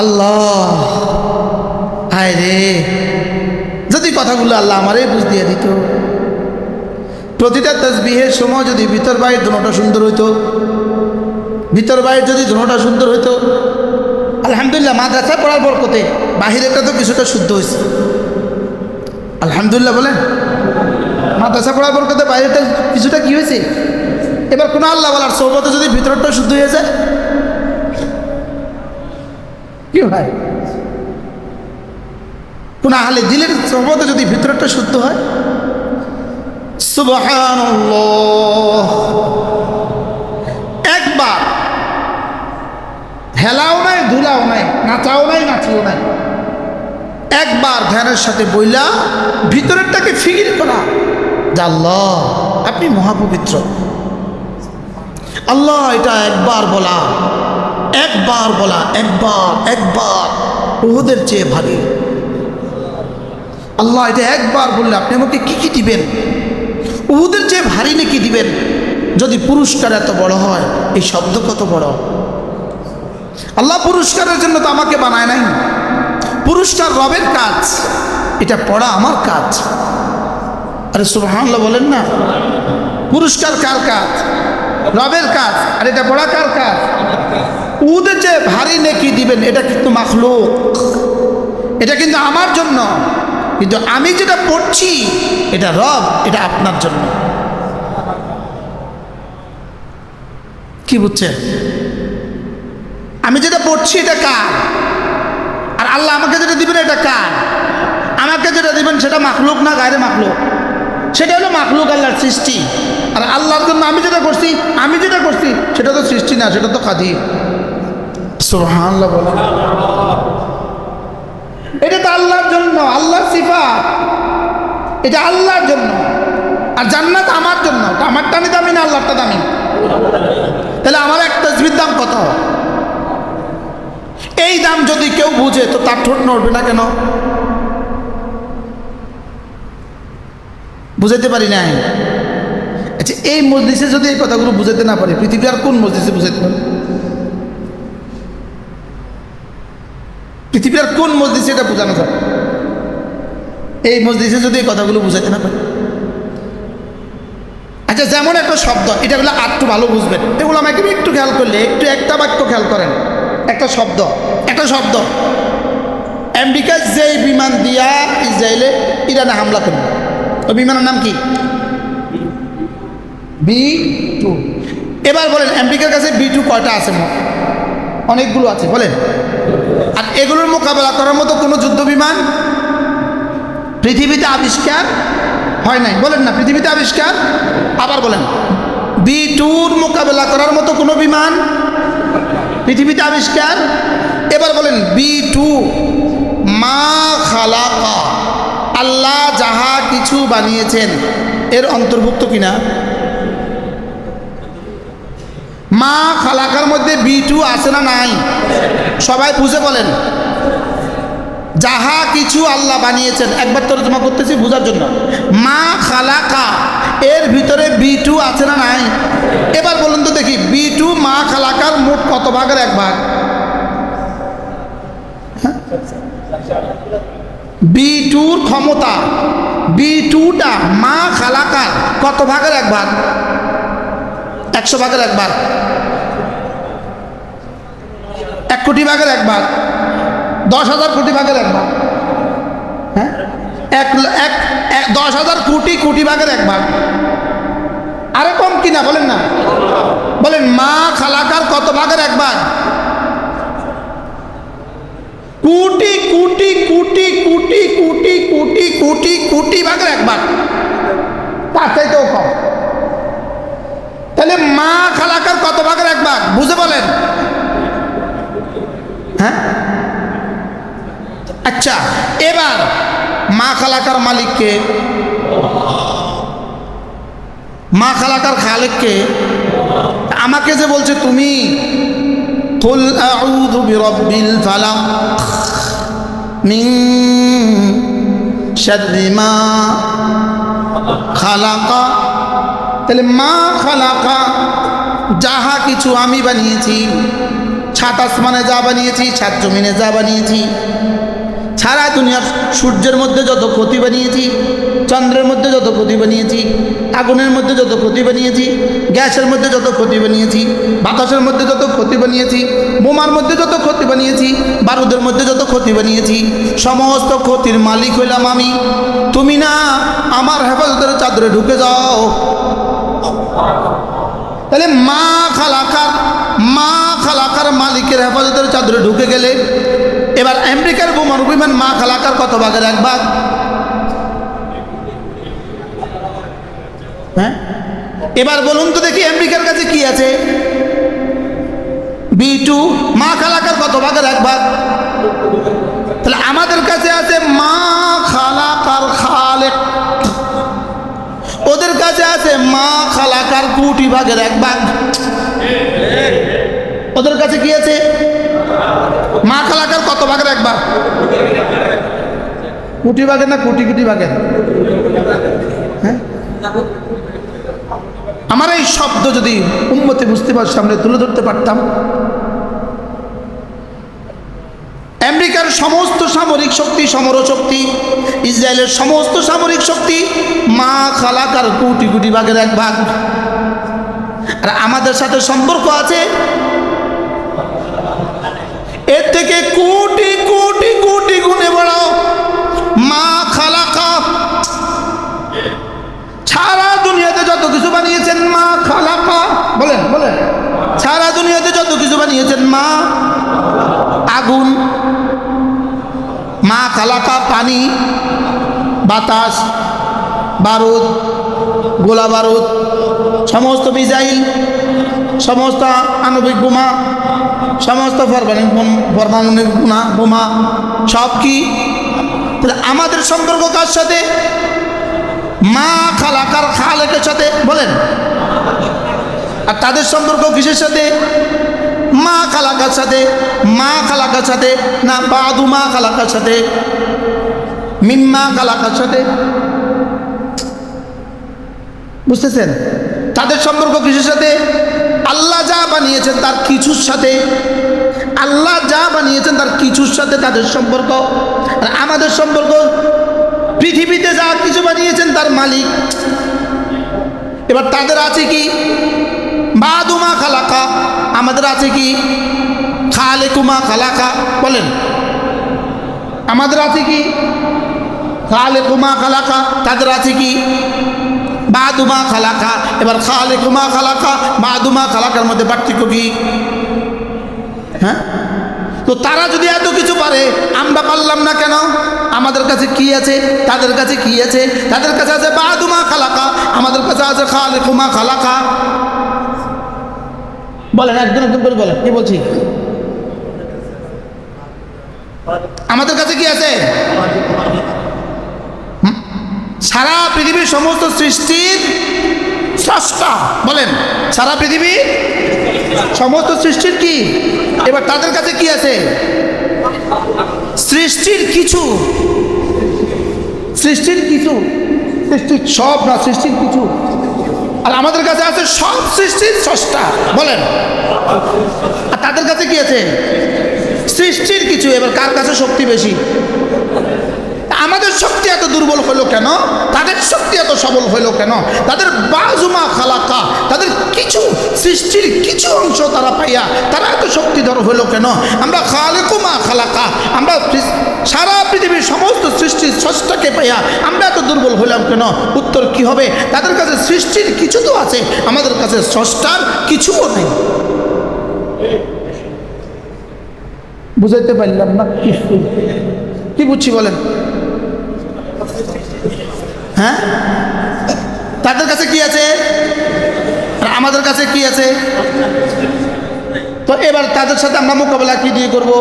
[SPEAKER 1] আল্লাহ হায় রে, যদি কথাগুলো আল্লাহ আমারে বুঝ দিয়ে দিত। প্রতিটা তাসবিহের সময় যদি ভিতর বাইরে দুটোটা সুন্দর হইতো, ভিতর বাইরে যদি দুটোটা সুন্দর হইতো, আলহামদুলিল্লাহ মাদ্রাসা পড়ার বরকতে বাহিরেটা তো কিছুটা শুদ্ধ হয়েছে। আলহামদুলিল্লাহ বলেন। মাদ্রাসা পড়ার বরকতে বাইরেটা কিছুটা কি হয়েছে? এবার কোনো আল্লাহ বলার সোহবতে যদি ভিতরটা শুদ্ধ হয়ে যায় কি হয়? কোন আহলে দিলের সোহবতে যদি ভিতরটা শুদ্ধ হয়, সুবহানাল্লাহ। একবার হেলাও নাই, ধুলাও নাই, নাচাও নাই, নাচিও নাই, একবার ধ্যানের সাথে বইলা ভিতরেরটাকে ফিকির করা যে আল্লাহ আপনি মহাপবিত্র। আল্লাহ এটা একবার বলা, একবার বলা, একবার একবার উহুদের চেয়ে ভারী। আল্লাহ এটা একবার বললে আপনি আমাকে কি কি দিবেন? উহুদের চেয়ে ভারী নাকি দিবেন? যদি পুরস্কার এত বড় হয়, এই শব্দ কত বড়? আল্লাহ পুরস্কারের জন্য তো আমাকে বানায় নাই। পুরস্কার রবের কাজ, এটা পড়া আমার কাজ। আরে সুবহানাল্লাহ বলেন না। পুরস্কার কার কাজ? রবের কাজ। আর এটা পড়া কার কাজ? উদের যে ভারী নেকি দিবেন এটা কিন্তু মাখলুক, এটা কিন্তু আমার জন্য, কিন্তু আমি যেটা পড়ছি এটা রব, এটা আপনার জন্য। কি বুঝছেন? আমি যেটা পড়ছি এটা কার? আর আল্লাহ আমাকে যেটা দিবেন এটা কার? আমাকে যেটা দিবেন সেটা মাখলুক না গায়রে মাখলুক? সেটা হলো মাখলুক, আল্লাহর সৃষ্টি। আর আল্লাহর জন্য আমি যেটা করছি সেটা তো সৃষ্টি না, সেটা তো কাদির। সুবহানাল্লাহ বলেন। এটা তো আল্লাহর জন্য, আল্লাহর সিফাত, এটা আল্লাহর জন্য। আর জান্নাত আমার জন্য। আমারটা আমি দামি না আল্লাহরটা দামি? তাহলে আমার এক তাসবির দাম কত? এই দাম যদি কেউ বুঝে তো তার ঠোঁট নড়বে না কেন? বুঝাতে পারি না। আচ্ছা, এই মজলিসে যদি এই কথাগুলো বুঝাতে না পারি, পৃথিবী আর কোন মজলিসে বুঝাতে পারে? পৃথিবীর আর কোন মজলিসে এটা বোঝানো যায়? এই মজলিসে যদি এই কথাগুলো বুঝাতে না পারি। আচ্ছা, যেমন একটা শব্দ, এটাগুলো আর একটু ভালো বুঝবেন, এগুলো আমাকে একটু খেয়াল করলে, একটু একটা বাক্য খেয়াল করেন। একটা শব্দ আমেরিকা যেই বিমান দিয়া ইসরায়েলে ইরানে হামলা করবে, ওই বিমানের নাম কি? B2। এবার বলেন আমেরিকার কাছে B2 কয়টা আছে? অনেকগুলো আছে, বলেন। আর এগুলোর মোকাবেলা করার মতো কোনো যুদ্ধ বিমান পৃথিবীতে আবিষ্কার হয় নাই, বলেন না? পৃথিবীতে আবিষ্কার। আবার বলেন, B2-র মোকাবেলা করার মতো কোনো বিমান পৃথিবীতে আবিষ্কার। এবার বলেন B2 মা খালাকা, আল্লাহ যাহা কিছু বানিয়েছেন এর অন্তর্ভুক্ত কিনা? মা খালাকার মধ্যে B2 আছে না নাই? সবাই বুঝে বলেন। যাহা কিছু আল্লাহ বানিয়েছেন, একবার তর্জমা করতেছি বোঝার জন্য। মা খালাকা এর ভিতরে B2 আছে না নাই? এবার বলুন তো দেখি, B2 মা খালাকার মোট কত ভাগের এক ভাগ? B2-র ক্ষমতা, B2টা মা খালাকার কত ভাগের এক ভাগ? 100 ভাগের এক ভাগ, 1 কোটি ভাগের এক ভাগ, 10,000 কোটি ভাগের এক ভাগ, হ্যাঁ, 10,000 কোটি ভাগের এক ভাগ। আরে কম কিনা বলেন না? বলেন মা খালাকার কত ভাগের এক ভাগ? কোটি কোটি কোটি কোটি কোটি কোটি কোটি কোটি ভাগের এক ভাগ, তার চাইতেও কম। তাহলে মা খালাকার কত ভাগের এক ভাগ বুঝে বলেন? হ্যাঁ, আচ্ছা, এবার মা খালাকার মালিককে, মা খালাকার খালেককে, আমাকে যে বলছে তুমি কুল আউযু বিরাব্বিল ফালাক মিন শাররি মা খালাকা, তাহলে মা খালাকা যাহা কিছু আমি বানিয়েছি, ছাত আসমানে যা বানিয়েছি, ছাত জমিনে যা বানিয়েছি, সারা দুনিয়ার সূর্যের মধ্যে যত ক্ষতি বানিয়েছি, চন্দ্রের মধ্যে যত ক্ষতি বানিয়েছি, আগুনের মধ্যে যত ক্ষতি বানিয়েছি, গ্যাসের মধ্যে যত ক্ষতি বানিয়েছি, বাতাসের মধ্যে যত ক্ষতি বানিয়েছি, বোমার মধ্যে যত ক্ষতি বানিয়েছি, বারুদের মধ্যে যত ক্ষতি বানিয়েছি, সমস্ত ক্ষতির মালিক হইলাম আমি। তুমি না আমার হেফাজতের চাদরে ঢুকে যাও। তাহলে মা খালাকার মালিকের হেফাজতের চাদরে ঢুকে গেলে, এবার আমেরিকার বোমার বিমান মা খালাকার কত ভাগের এক ভাগ? হ্যাঁ, এবার বলুন তো দেখি আমেরিকার কাছে কি আছে? B2 মা খালাকার কত ভাগের এক ভাগ? তাহলে আমাদের কাছে আছে মা খালাকার খালেক, ওদের কাছে আছে মা খালাকার কোটি ভাগের এক ভাগ। ওদের কাছে কি আছে? মা খালাকার কত ভাগের এক ভাগ? কোটি ভাগের না কোটি কোটি ভাগের? হ্যাঁ, আমার এই শব্দ যদি উম্মতে মুসলিমার সামনে তুলে ধরতে পারতাম, আমেরিকার সমস্ত সামরিক শক্তি, সমরশক্তি ইসরায়েলের সমস্ত সামরিক শক্তি মা খালাকার কোটি কোটি ভাগের এক ভাগ। আর আমাদের সাথে সম্পর্ক আছে এর থেকে কোটি কোটি কোটি গুণে বড় মা খালাকা। সারা দুনিয়াতে যত কিছু বানিয়েছেন মা খালাকা, বলেন বলেন, সারা দুনিয়াতে যত কিছু বানিয়েছেন মা, আগুন, মা খালাকা, পানি, বাতাস, বারুদ, গোলা বারুদ, সমস্ত মিসাইল, সমস্ত আণবিক বোমা, সমস্ত পারমাণবিক বোমা সব কি? আমাদের সম্পর্ক কার সাথে? মা খালাকার খালেকের সাথে, বলেন। আর তাদের সম্পর্ক কিসের সাথে? মা খালাকার সাথে। মা খালাকার সাথে না বাদু মা খালাকার সাথে, মিম্মা খালাকার সাথে, বুঝতেছেন? তাদের সম্পর্ক কিসের সাথে? আল্লাহ যা বানিয়েছেন তার কিছুর সাথে। আল্লাহ যা বানিয়েছেন তার কিছুর সাথে তাদের সম্পর্ক। আর আমাদের সম্পর্ক পৃথিবীতে যা কিছু বানিয়েছেন তার মালিক। এবার তাদের আছে কি? বাদুমা খালাকা। আমাদের আছে কি? খালেকুমা খালাকা, বলেন। আমাদের আছে কি? খালেকুমা খালাকা। তাদের আছে কি? বাদুমা খালাকা। এবার খালেকুমা খালাকা বাদুমা খালাকার মধ্যে পার্থক্য কি? হ্যাঁ, তো তারা যদি এত কিছু পারে আমরা পারলাম না কেন? আমাদের কাছে কি আছে? তাদের কাছে কি আছে? তাদের কাছে আছে বাদুমা খালাকা, আমাদের কাছে আছে খালেকুমা খালাকা। বলেন, একজন একজন করে বলেন, কি বলছি? আমাদের কাছে কি আছে? সারা পৃথিবীর সমস্ত সৃষ্টির স্রষ্টা, বলেন। সারা পৃথিবীর সমস্ত সৃষ্টির কি? এবার তাদের কাছে কি আছে? সৃষ্টির কিছু। সৃষ্টির কিছু, সৃষ্টির সব না, সৃষ্টির কিছু। আর আমাদের কাছে আছে সব সৃষ্টির স্রষ্টা, বলেন। আর তাদের কাছে কি আছে? সৃষ্টির কিছু। এবার কার কাছে শক্তি বেশি? আমাদের শক্তি এত দুর্বল হলো কেন? তাদের শক্তি এত সবল হলো কেন? তাদের বাজুমা খালাকা, তাদের কিছু সৃষ্টির কিছু অংশ তারা পাইয়া তারা এত শক্তিধর হলো কেন? আমরা খালেকুমা খালাকা, আমরা সারা পৃথিবীর সমস্ত সৃষ্টির স্রষ্টাকে পাইয়া আমরা এত দুর্বল হলাম কেন? উত্তর কি হবে? তাদের কাছে সৃষ্টির কিছু তো আছে, আমাদের কাছে স্রষ্টার কিছুও নেই। বুঝাইতে পারলাম না? কি বুঝছি বলেন? হ্যাঁ, তাদের কাছে কি আছে আর আমাদের কাছে কি আছে? তো এবার তাদের সাথে আমরা মোকাবেলা কি দিয়ে করব?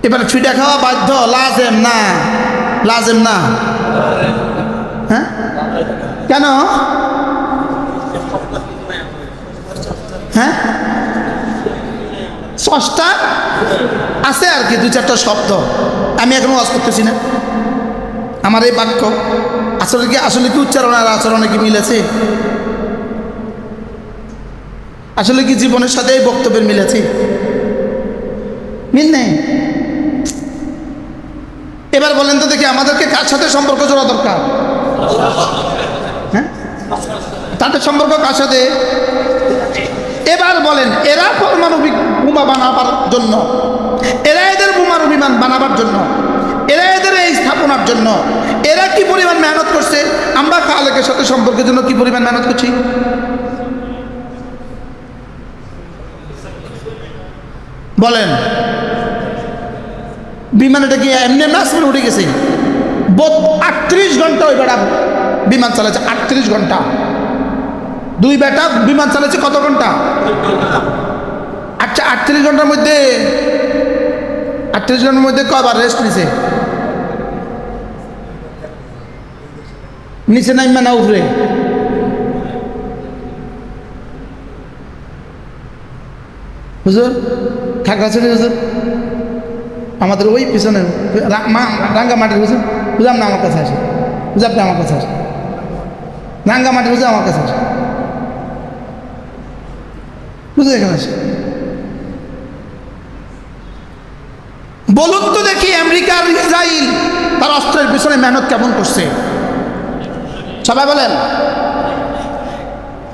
[SPEAKER 1] এবার ফিটা খাওয়া বাধ্য, লাজেম না? লাজেম না? হ্যাঁ, কেন? হ্যাঁ, স্রষ্টা আছে আর কি, দু চারটা শব্দ আমি এখন ওয়াজ করতেছি না। আমার এই বাক্য আসলে কি উচ্চারণ আর আচরণে কি মিলেছে? আসলে কি জীবনের সাথে এই বক্তব্যের মিলেছে? মিল নেই। এবার বলেন তো দেখি, আমাদেরকে কার সাথে সম্পর্ক জোড়া দরকার? হ্যাঁ, তাদের সম্পর্ক কার সাথে? এবার বলেন, এরা পারমাণবিক বোমা বানাবার জন্য, এরা এদের বোমার বিমান বানাবার জন্য, এরা এদের এই স্থাপনার জন্য এরা কি পরিমাণ মেহনত করছে? আমরা খালেকের সাথে সম্পর্কের জন্য কি পরিমাণ মেহনত করছি? বলেন। বিমানটা কি এমনি আসমানে উঠে গেছে? 38 ঘন্টা ওই বেটা বিমান চালাচ্ছে, 38 ঘন্টা। দুই বেটা বিমান চালাচ্ছে কত ঘন্টা? আচ্ছা, 38 ঘন্টার মধ্যে 38 ঘন্টার মধ্যে কয়বার রেস্ট নিছে? নিচে নাইমা না উপরে? হুজুর খাগড়াছড়ি হুজুর, আমাদের ওই পিছনে রাঙ্গামাটির হুজুর, বুঝলাম না, আমার কাছে আসে। বুঝে আপনি আমার কাছে আসে, রাঙ্গামাটির হুজুর আমার কাছে আসে, বুঝে এখানে আসে। বলুন তো দেখি আমেরিকা আর ইসরায়েল তার অস্ত্রের পিছনে মেহনত কেমন করছে? সবাই বলেন।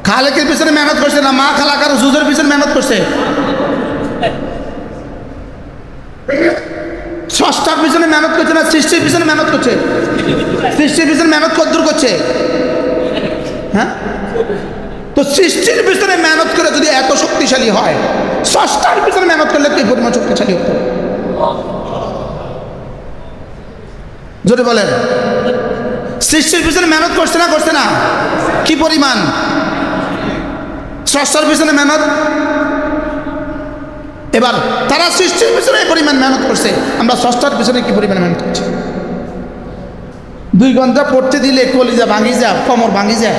[SPEAKER 1] খালেকের পিছনে মেহনত করছে না মা খালাকার জুজের পিছনে মেহনত করছে? স্রষ্টার পিছনে মেহনত করছে না সৃষ্টির পিছনে মেহনত করছে? সৃষ্টির পিছনে মেহনত কদ্দূর করছে? হ্যাঁ, তো সৃষ্টির পিছনে মেহনত করে যদি এত শক্তিশালী হয়, স্রষ্টার পিছনে মেহনত করলে কি পরিমাণ শক্তিশালী হতো? জোরে বলেন। সৃষ্টির পিছনে মেহনত করছে না করছে না? কি পরিমাণ? স্রষ্টার পিছনে মেহনত। এবার তারা সৃষ্টির পিছনে এই পরিমাণ মেহনত করছে, আমরা স্রষ্টার পিছনে কি পরিমাণ মেহনত করছি? 2 ঘন্টা পড়তে দিলে কলিজা ভাঙি যায়, কোমর ভাঙি যায়।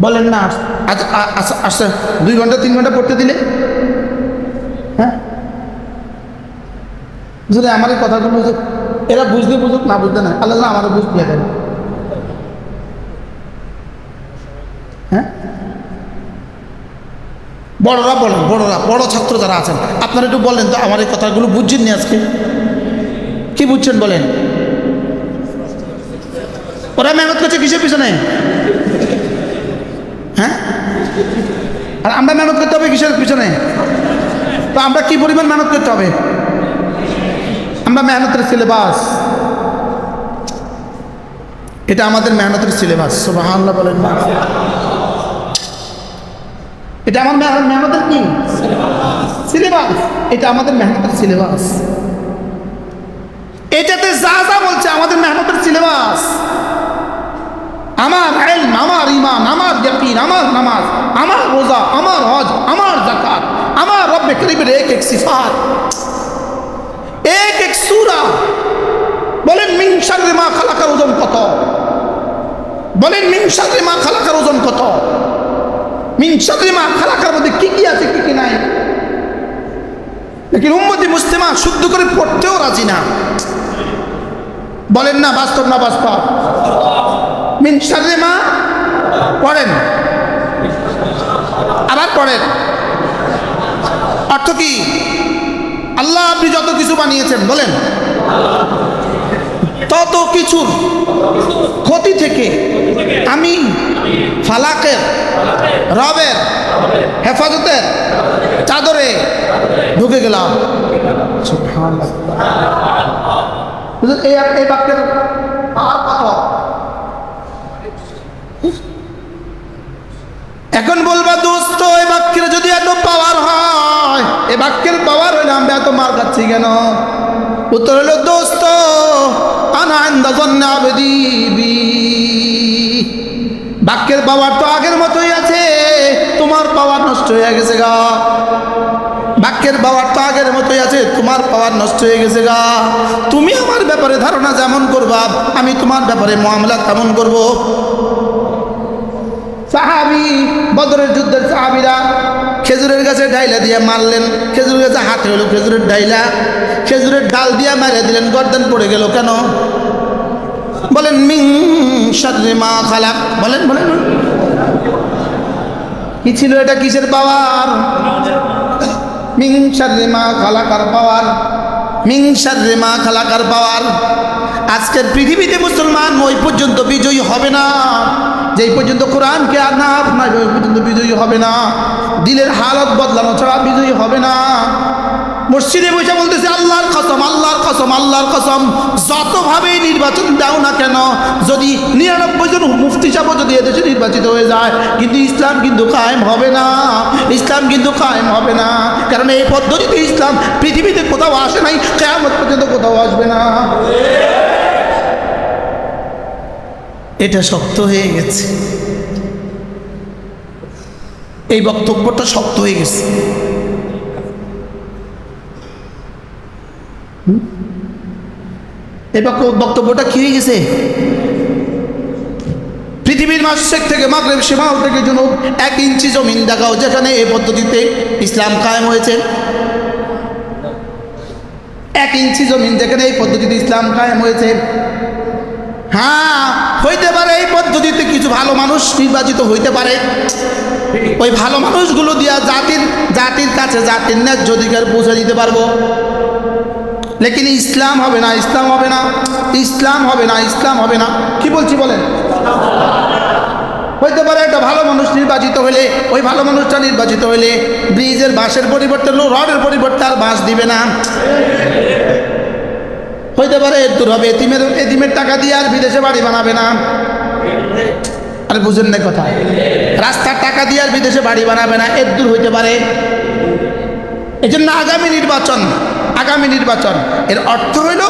[SPEAKER 1] বলেন না? আচ্ছা 2 ঘন্টা 3 ঘন্টা পড়তে দিলে, হ্যাঁ, যদি আমার এই কথাগুলো এরা বুঝতে বুঝুক না বুঝতে না, আল্লাহ আমাদের বুঝ দিয়ে দেবে। হ্যাঁ, বড়রা বলেন, বড় ছাত্র যারা আছেন আপনারা একটু বলেন তো, আমার এই কথাগুলো বুঝছেন নি আজকে? কি বুঝছেন বলেন? ওরা মেহনত করছে কিসের পিছনে? হ্যাঁ, আর আমরা মেহনত করতে হবে কিসের পিছনে? তো আমরা কি পরিমাণ মেহনত করতে হবে? আমরা মেহনতের সিলেবাস, এটা আমাদের মেহনতের সিলেবাস। সুবহানাল্লাহ বলেন না? এটা আমার মেহনতের কি সিলেবাস? এটা আমাদের মেহনতের সিলেবাস। এটাতে যা যা বলছে আমাদের মেহনতের সিলেবাস। আমার ইলম, আমার ঈমান, আমার ইয়াকিন, আমার নামাজ, আমার রোজা, আমার হজ, আমার যাকাত, আমার রব্বে করিমের এক এক সিফাত, এক এক সূরা। বলেন মিন শাররি মা খালাকার ওজন কত? বলেন মিন শাররি মা খালাকার ওজন কত? মিন শাররি মা খালাকার মধ্যে কি কি আছে কি কি নাই? লেকিন উম্মতি মুসলিমা শুদ্ধ করে পড়তেও রাজি না। বলেন না বাস্তব না বাস্তব? মিন শাররি মা পড়েন, আবার পড়েন। অর্থ কি? আল্লাহ আপনি যত কিছু বানিয়েছেন, বলেন, তত কিছুর ক্ষতি থেকে আমি ফালাকের রবের হেফাজতের চাদরে ঢুকে গেলাম। সুবহানাল্লাহ। এই বাক্যের এখন বলবা দোস্ত এই বাক্যের যদি এত পাওয়ার হয়, এই বাক্যের পাওয়ার হইলে আমরা এত মার খাচ্ছি কেন? উত্তর হলো দোস্ত আনা ইনদা যান্নি আবদি বি। বাক্যের পাওয়ার তো আগের মতোই আছে, তোমার পাওয়ার নষ্ট হয়ে গেছে গা। বাক্যের পাওয়ার তো আগের মতোই আছে, তোমার পাওয়ার নষ্ট হয়ে গেছে গা। তুমি আমার ব্যাপারে ধারণা যেমন করবা, আমি তোমার ব্যাপারে মুআমালা তেমন করব। সাহাবী, বদরের যুদ্ধের সাহাবীরা খেজুরের গাছে ডাইলা দিয়ে মারলেন, খেজুরের গাছে হাতে হলো খেজুরের ডাইলা, খেজুরের ডাল দিয়ে মারিয়ে দিলেন, গর্দান পড়ে গেল কেন? বলেন মিন শাররি মা খালাক। বলেন বলেন কি ছিল এটা? কিসের পাওয়ার? মিন শাররি মা খালাকার পাওয়ার, মিন শাররি মা খালাকার পাওয়ার। আজকের পৃথিবীতে মুসলমান ওই পর্যন্ত বিজয়ী হবে না যেই পর্যন্ত কোরআনকে আর না আপনাকে, ওই পর্যন্ত বিজয়ী হবে না। দিলের হালত বদলানো ছাড়া বিজয়ী হবে না। মসজিদে বসে বলতেছে আল্লাহর কসম, আল্লাহর কসম, আল্লাহর কসম, যতভাবেই নির্বাচন দাও না কেন, যদি 99 জন মুফতি সাহেব যদি এদেশে নির্বাচিত হয়ে যায়, কিন্তু ইসলাম কিন্তু কায়েম হবে না। ইসলাম কিন্তু কায়েম হবে না, কারণ এই পদ্ধতিতে ইসলাম পৃথিবীতে কোথাও আসে নাই, কিয়ামত পর্যন্ত কোথাও আসবে না। এটা শক্ত হয়ে গেছে, এই বক্তব্যটা শক্ত হয়ে গেছে। এই বক্তব্যটা কি হয়ে গেছে? পৃথিবীর মাশরিক থেকে মাগরিব, শিমাল থেকে জুনুব 1 ইঞ্চি জমিন দেখাও যেখানে এই পদ্ধতিতে ইসলাম কায়েম হয়েছে। 1 ইঞ্চি জমিন যেখানে এই পদ্ধতিতে ইসলাম কায়েম হয়েছে। হ্যাঁ, হইতে পারে এই পদ্ধতিতে কিছু কিছু ভালো মানুষ নির্বাচিত হইতে পারে, ওই ভালো মানুষগুলো দিয়া জাতির কাছে জাতির ন্যায্য অধিকার পৌঁছে দিতে পারবো। লেকিন ইসলাম হবে না, ইসলাম হবে না, ইসলাম হবে না, ইসলাম হবে না। কি বলছি বলেন? হইতে পারে একটা ভালো মানুষ নির্বাচিত হলে, ওই ভালো মানুষটা নির্বাচিত হলে ব্রিজের বাঁশের পরিবর্তে রডের পরিবর্তে আর বাঁশ দিবে না। হইতে পারে দূর হবে, এতিমের টাকা দিয়ে আর বিদেশে বাড়ি বানাবে না। আরে বুঝেন না কথা? রাস্তার টাকা দিয়ে আর বিদেশে বাড়ি বানাবে না, এর দূর হইতে পারে। এই জন্য আগামী নির্বাচন এর অর্থ হইল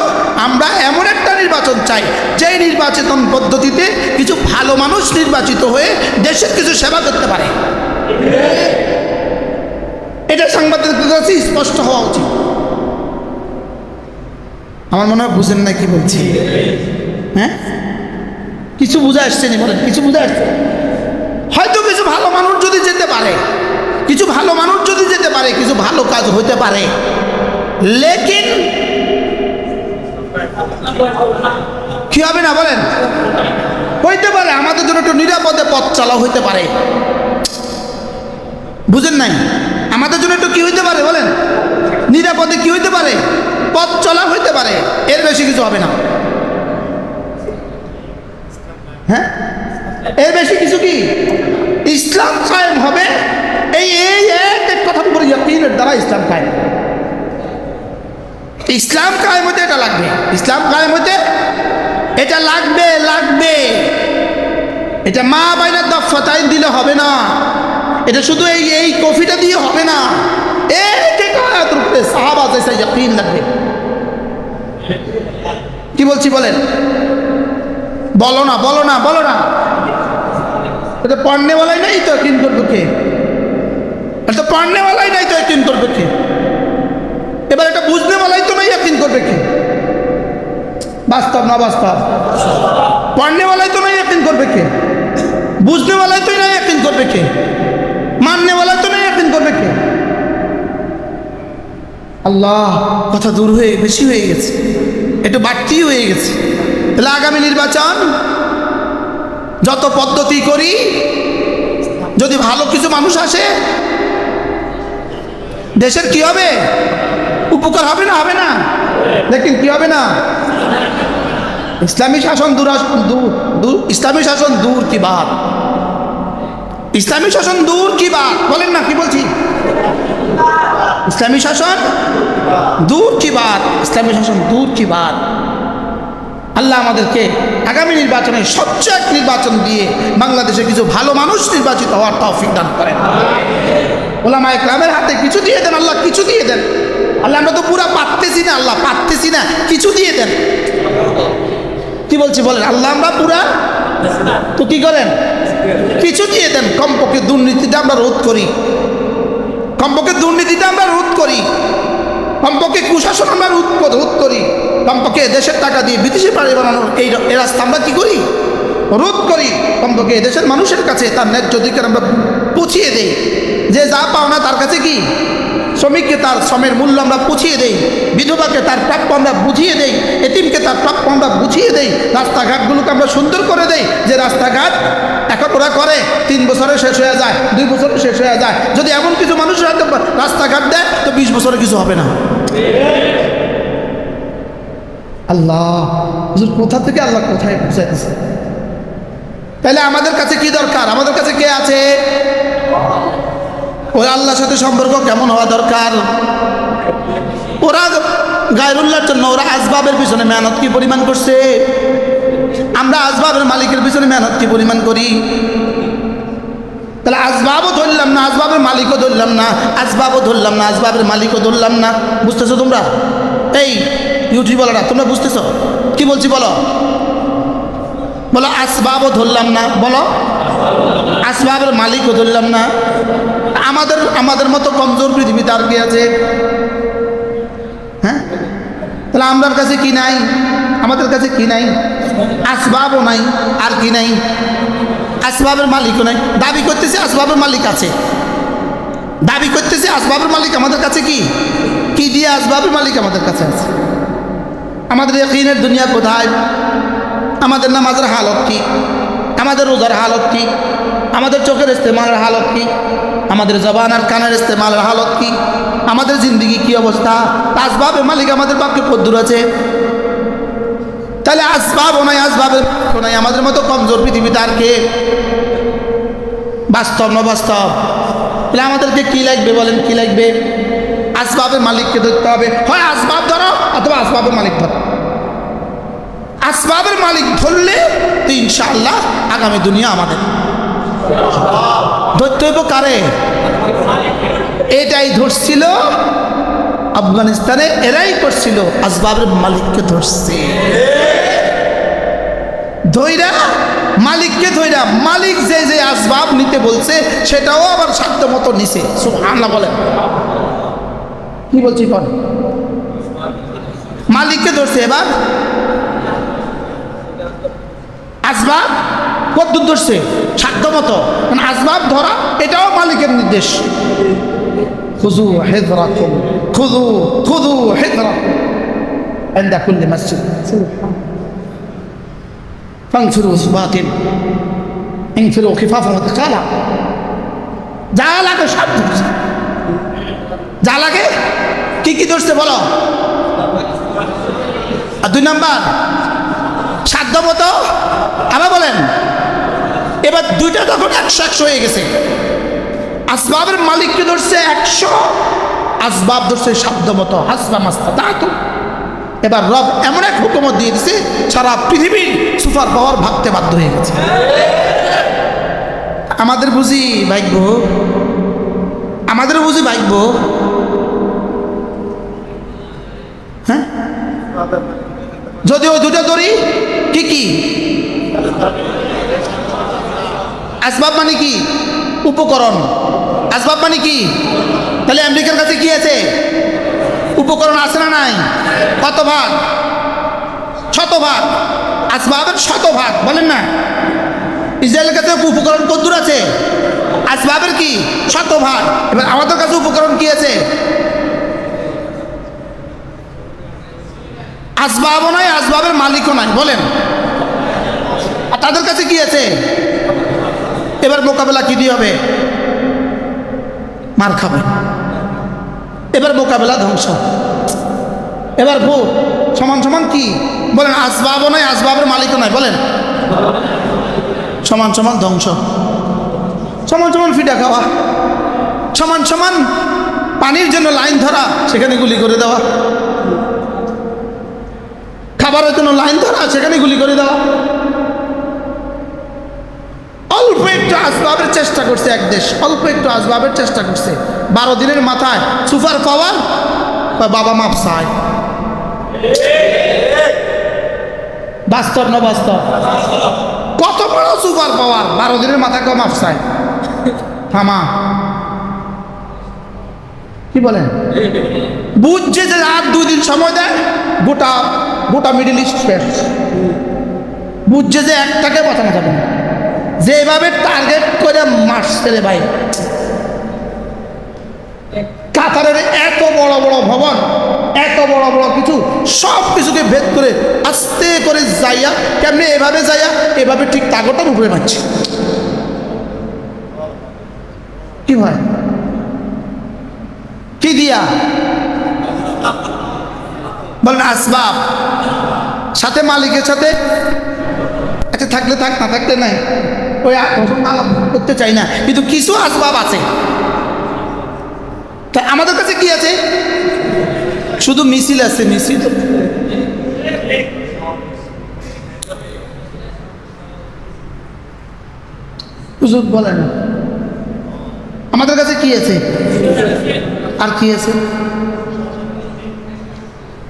[SPEAKER 1] আমরা এমন একটা নির্বাচন চাই, যেই নির্বাচন পদ্ধতিতে কিছু ভালো মানুষ নির্বাচিত হয়ে দেশের কিছু সেবা করতে পারে। এটা সাংবাদিকদের কাছে স্পষ্ট হওয়া উচিত। আমার মনে হয় বুঝেন না কি বলছি? হ্যাঁ, কিছু বুঝে আসছে নি? বলেন, কিছু বুঝে আসছে? হয়তো কিছু ভালো মানুষ যদি যেতে পারে, কিছু ভালো মানুষ যদি যেতে পারে, কিছু ভালো কাজ হইতে পারে, লেকিন কি হবে না বলেন? হইতে পারে আমাদের জন্য একটু নিরাপদে পথ চলা হইতে পারে। বুঝেন নাই? আমাদের জন্য একটু কি হইতে পারে বলেন? নিরাপদে কি হইতে পারে? পথ চলা হইতে পারে, এর বেশি কিছু হবে না। হ্যাঁ, এর বেশি কিছু কি? ইসলাম কায়েম হবে। এই এক কথা বলি, ইয়াকিনের দ্বারা ইসলাম কায়েম। ইসলাম কায়েম হতে এটা লাগবে, ইসলাম কায়েম হতে এটা লাগবে। এটা মা বাইনা দফাতাইন দিলে হবে না, এটা শুধু এই কফিটা দিয়ে হবে না, সাহাবা জৈসা ইয়াকিন লাগবে। কি বলছি বলেন? বলো না। এটা পড়নেওয়ালাই নাই তো यकीन করবে কে? এটা পড়নেওয়ালাই নাই তো यकीन করবে কে? এবার এটা বুঝনেওয়ালাই তো নাই, यकीन করবে কে? বাস্তব না বাস্তব? পড়নেওয়ালাই তো নাই, यकीन করবে কে? বুঝনেওয়ালাই তো নাই, यकीन করবে কে? মাননেওয়ালাই তো নাই, यकीन করবে কে? আল্লাহ, কথা দূর হয়ে বেশি হয়ে গেছে, একটু বাড়তি হয়ে গেছে। তাহলে আগামী নির্বাচন যত পদ্ধতি করি, যদি ভালো কিছু মানুষ আসে, দেশের কি হবে? উপকার হবে না? হবে না? লেকিন কি হবে না? ইসলামী শাসন ইসলামী শাসন দূর কি বাত, ইসলামী শাসন দূর কি বাত, বলেন না? কি বলছি? ইসলামী শাসন দূর কি বাত, ইসলামী শাসন দূর কি বাত। আল্লাহ আমাদেরকে আগামী নির্বাচনে স্বচ্ছ এক নির্বাচন দিয়ে বাংলাদেশে কিছু ভালো মানুষ নির্বাচিত হওয়ার তৌফিক দান করেন। ওলামায়ে কেরামের হাতে কিছু দিয়ে দেন আল্লাহ, কিছু দিয়ে দেন আল্লাহ। আমরা তো পুরা পারতেছি না আল্লাহ, পারতেছি না, কিছু দিয়ে দেন। কি বলছি বলেন? আল্লাহ আমরা পুরা তো কি করেন? কিছু দিয়ে দেন। কমপক্ষে দুর্নীতিটা আমরা রোধ করি, কমপক্ষে দুর্নীতিটা আমরা রোধ করি, কমপক্ষে কুশাসন আমরা রোধ করি, কমপক্ষে দেশের টাকা দিয়ে বিদেশি বাড়ি বানানোর এই রাস্তা আমরা কি করি? রোধ করি। কমপক্ষে দেশের মানুষের কাছে তার ন্যায্য অধিকার আমরা পৌঁছিয়ে দেই। যে যা পাওনা তার কাছে কি, শ্রমিককে তার শ্রমের মূল্য আমরা পৌঁছিয়ে দেই, বিধবাকে তার প্রাপ্য আমরা বুঝিয়ে দেই, এতিমকে তার প্রাপ্য আমরা বুঝিয়ে দেই, রাস্তাঘাটগুলোকে আমরা সুন্দর করে দেই। যে রাস্তাঘাট এখন ওরা করে 3 বছরে শেষ হয়ে যায়, 2 বছরে শেষ হয়ে যায়। যদি এমন কিছু মানুষের হাতে রাস্তাঘাট দেয় তো 20 বছরে কিছু হবে না। আল্লাহ, হুজুর কোথা থেকে আল্লাহ কোথায় পৌঁছাইতেছে? তাহলে আমাদের কাছে কি দরকার? আমাদের কাছে কে আছে? ওই আল্লাহর সাথে সম্পর্ক কেমন হওয়া দরকার? ওরা গায়রুল্লাহর জন্য ওরা আসবাবের পিছনে মেহনত কি পরিমাণ করছে? আমরা আসবাবের মালিকের পিছনে মেহনত কি পরিমাণ করি? তাহলে আসবাবও ধরলাম না, আসবাবের মালিকও ধরলাম না, আসবাবও ধরলাম না, আসবাবের মালিকও ধরলাম না। বুঝতেছো তোমরা? এই ইউটিউবাররা তোমরা বুঝতেছো কি বলছি? বলো আসবাবও ধরলাম না, বলো আসবাবের মালিকও ধরলাম না। আমাদের মতো কমজোর পৃথিবীতে আর কি আছে? হ্যাঁ, তাহলে আমরার কাছে কি নাই? আমাদের কাছে কি নাই? আসবাবও নাই, আর কি নাই? আসবাবের মালিকও নাই। দাবি করতেছে আসবাবের মালিক আছে, দাবি করতেছে আসবাবের মালিক আমাদের কাছে কি কি দিয়ে আসবাবের মালিক আমাদের কাছে আছে। আমাদের ইয়াকিনের দুনিয়া কোথায়? আমাদের নামাজের হালত কি? আমাদের রোজার হালত কি, আমাদের চোখের ইস্তেমালের হালত কি, আমাদের জবান আর কানের ইস্তেমালের হালত কি, আমাদের জিন্দগি কি অবস্থা। আসবাবে মালিক আমাদের বাপকে কদ্দুর আছে। তাহলে আসবাবও নাই, আসবাবের নাই, আমাদের মতো কমজোর পৃথিবীতে আর কে? বাস্তব না বাস্তব? তাহলে আমাদেরকে কি লাগবে বলেন, কি লাগবে? আসবাবের মালিককে ধরতে হবে। হয় আসবাব ধরো অথবা আসবাবের মালিক ধরো। আসবাবের মালিক ধরলে তো ইনশাআল্লাহ আগামী দুনিয়া আমাদের। ধরতে হইব কারে? এটাই ধরছিল আফগানিস্তানে, এরাই করছিল, আসবাবের মালিককে ধরছে। ধৈরা মালিককে ধৈরা, মালিক যে যে আসবাব নিতে বলছে সেটাও আবার সাধ্য মতো নিছে। সুবহানাল্লাহ বলেন। কি বলছি কোন? মালিককে ধরছে। এবার আসবাব কদ্দুর ধরছে? সাধ্য মতো। মানে আসবাব ধরা এটাও মালিকের নির্দেশ। খুযু হিযরাকুম, খুযু হিযরাকুম ইনদা কুল্লি মসজিদ ফানফিরু সুবাতিন ইনফিরু খিফাফান ওয়া তিকালা। যা লাগে সব ধরছে, যা লাগে। কি কি ধরছে বলো? আর 2 নাম্বার সাধ্য মতো। আবার বলেন। এবার দুইটা তখন 100 হয়ে গেছে। আসবাবের মালিককে ধরছে 100, আসবাব ধরছে সাধ্য মতো, হাসবা মাস্তাতাতু। এবার রব এমন এক হুকুমত দিয়ে দিছে, সারা পৃথিবীর সুপার পাওয়ার ভাগতে বাধ্য হয়ে গেছে। আমাদের বুঝি ভাগ্য, আমাদের বুঝি ভাগ্য। হ্যাঁ, যদি ওই দুটো ধরি। কি কি আসবাব মানে কি? উপকরণ। আসবাব মানে কি? তাহলে আমেরিকার কাছে কি আছে? উপকরণ আছে না নাই? কত ভাগ? 100 ভাগ। আসবাবের 100 ভাগ, বলেন না? ইসরায়েলের কাছে উপকরণ কদ্দুর আছে? আসবাবের কি 100 ভাগ। এবার আমাদের কাছে উপকরণ কি আছে? আসবাবও নাই, আসবাবের মালিকও নাই, বলেন। আর তাদের কাছে কি আছে? এবার মোকাবেলা কি দিয়ে হবে? মার খাবে। এবার মোকাবেলা ধ্বংস। এবার ভোট সমান সমান কি বলেন? আসবাবও নাই, আসবাবের মালিকও নাই, বলেন। সমান সমান ধ্বংস, সমান সমান ফিটা খাওয়া, সমান সমান পানির জন্য লাইন ধরা, সেখানে গুলি করে দেওয়া। খাবারের জন্য লাইন ধরা, সেখানে গুলি করে দেওয়া। অল্প একটু আসবাবের চেষ্টা করছে এক দেশ, অল্প একটু আসবাবের চেষ্টা করছে, 12 দিনের মাথায় সুপার পাওয়ার বাবা মাপ চায়। বাস্তব না বাস্তব? কত বড় সুপার পাওয়ার, 12 দিনের মাথায় কেউ মাপ চায়? থামা। কি বলেন? বুঝছে যে আর 2 দিন সময় দেয়, গোটা গোটা মিডল ইস্ট শেষ। বুঝছে যে একটাকে বাঁচানো যাবে না, যেভাবে টার্গেট করে মারছে রে ভাই। কাতারের এত বড় বড় ভবন, এত বড় বড় কিছু, সব কিছুকে ভেদ করে আস্তে করে যাইয়া, কেমনি এভাবে যাইয়া এভাবে ঠিক তাগোটার উপরে মারছে। কি হয়? কি দিয়া বলেন? আসবাব। সাথে মালিকের সাথে আচ্ছা থাকলে থাক, না থাকলে নাই, ওই করতে চাই না, কিন্তু কিছু আসবাব আছে। তা আমাদের কাছে কি আছে? শুধু মিছিল আছে, মিছিল। হুজুর বলে না, আমাদের কাছে কি আছে? আর কি আছে?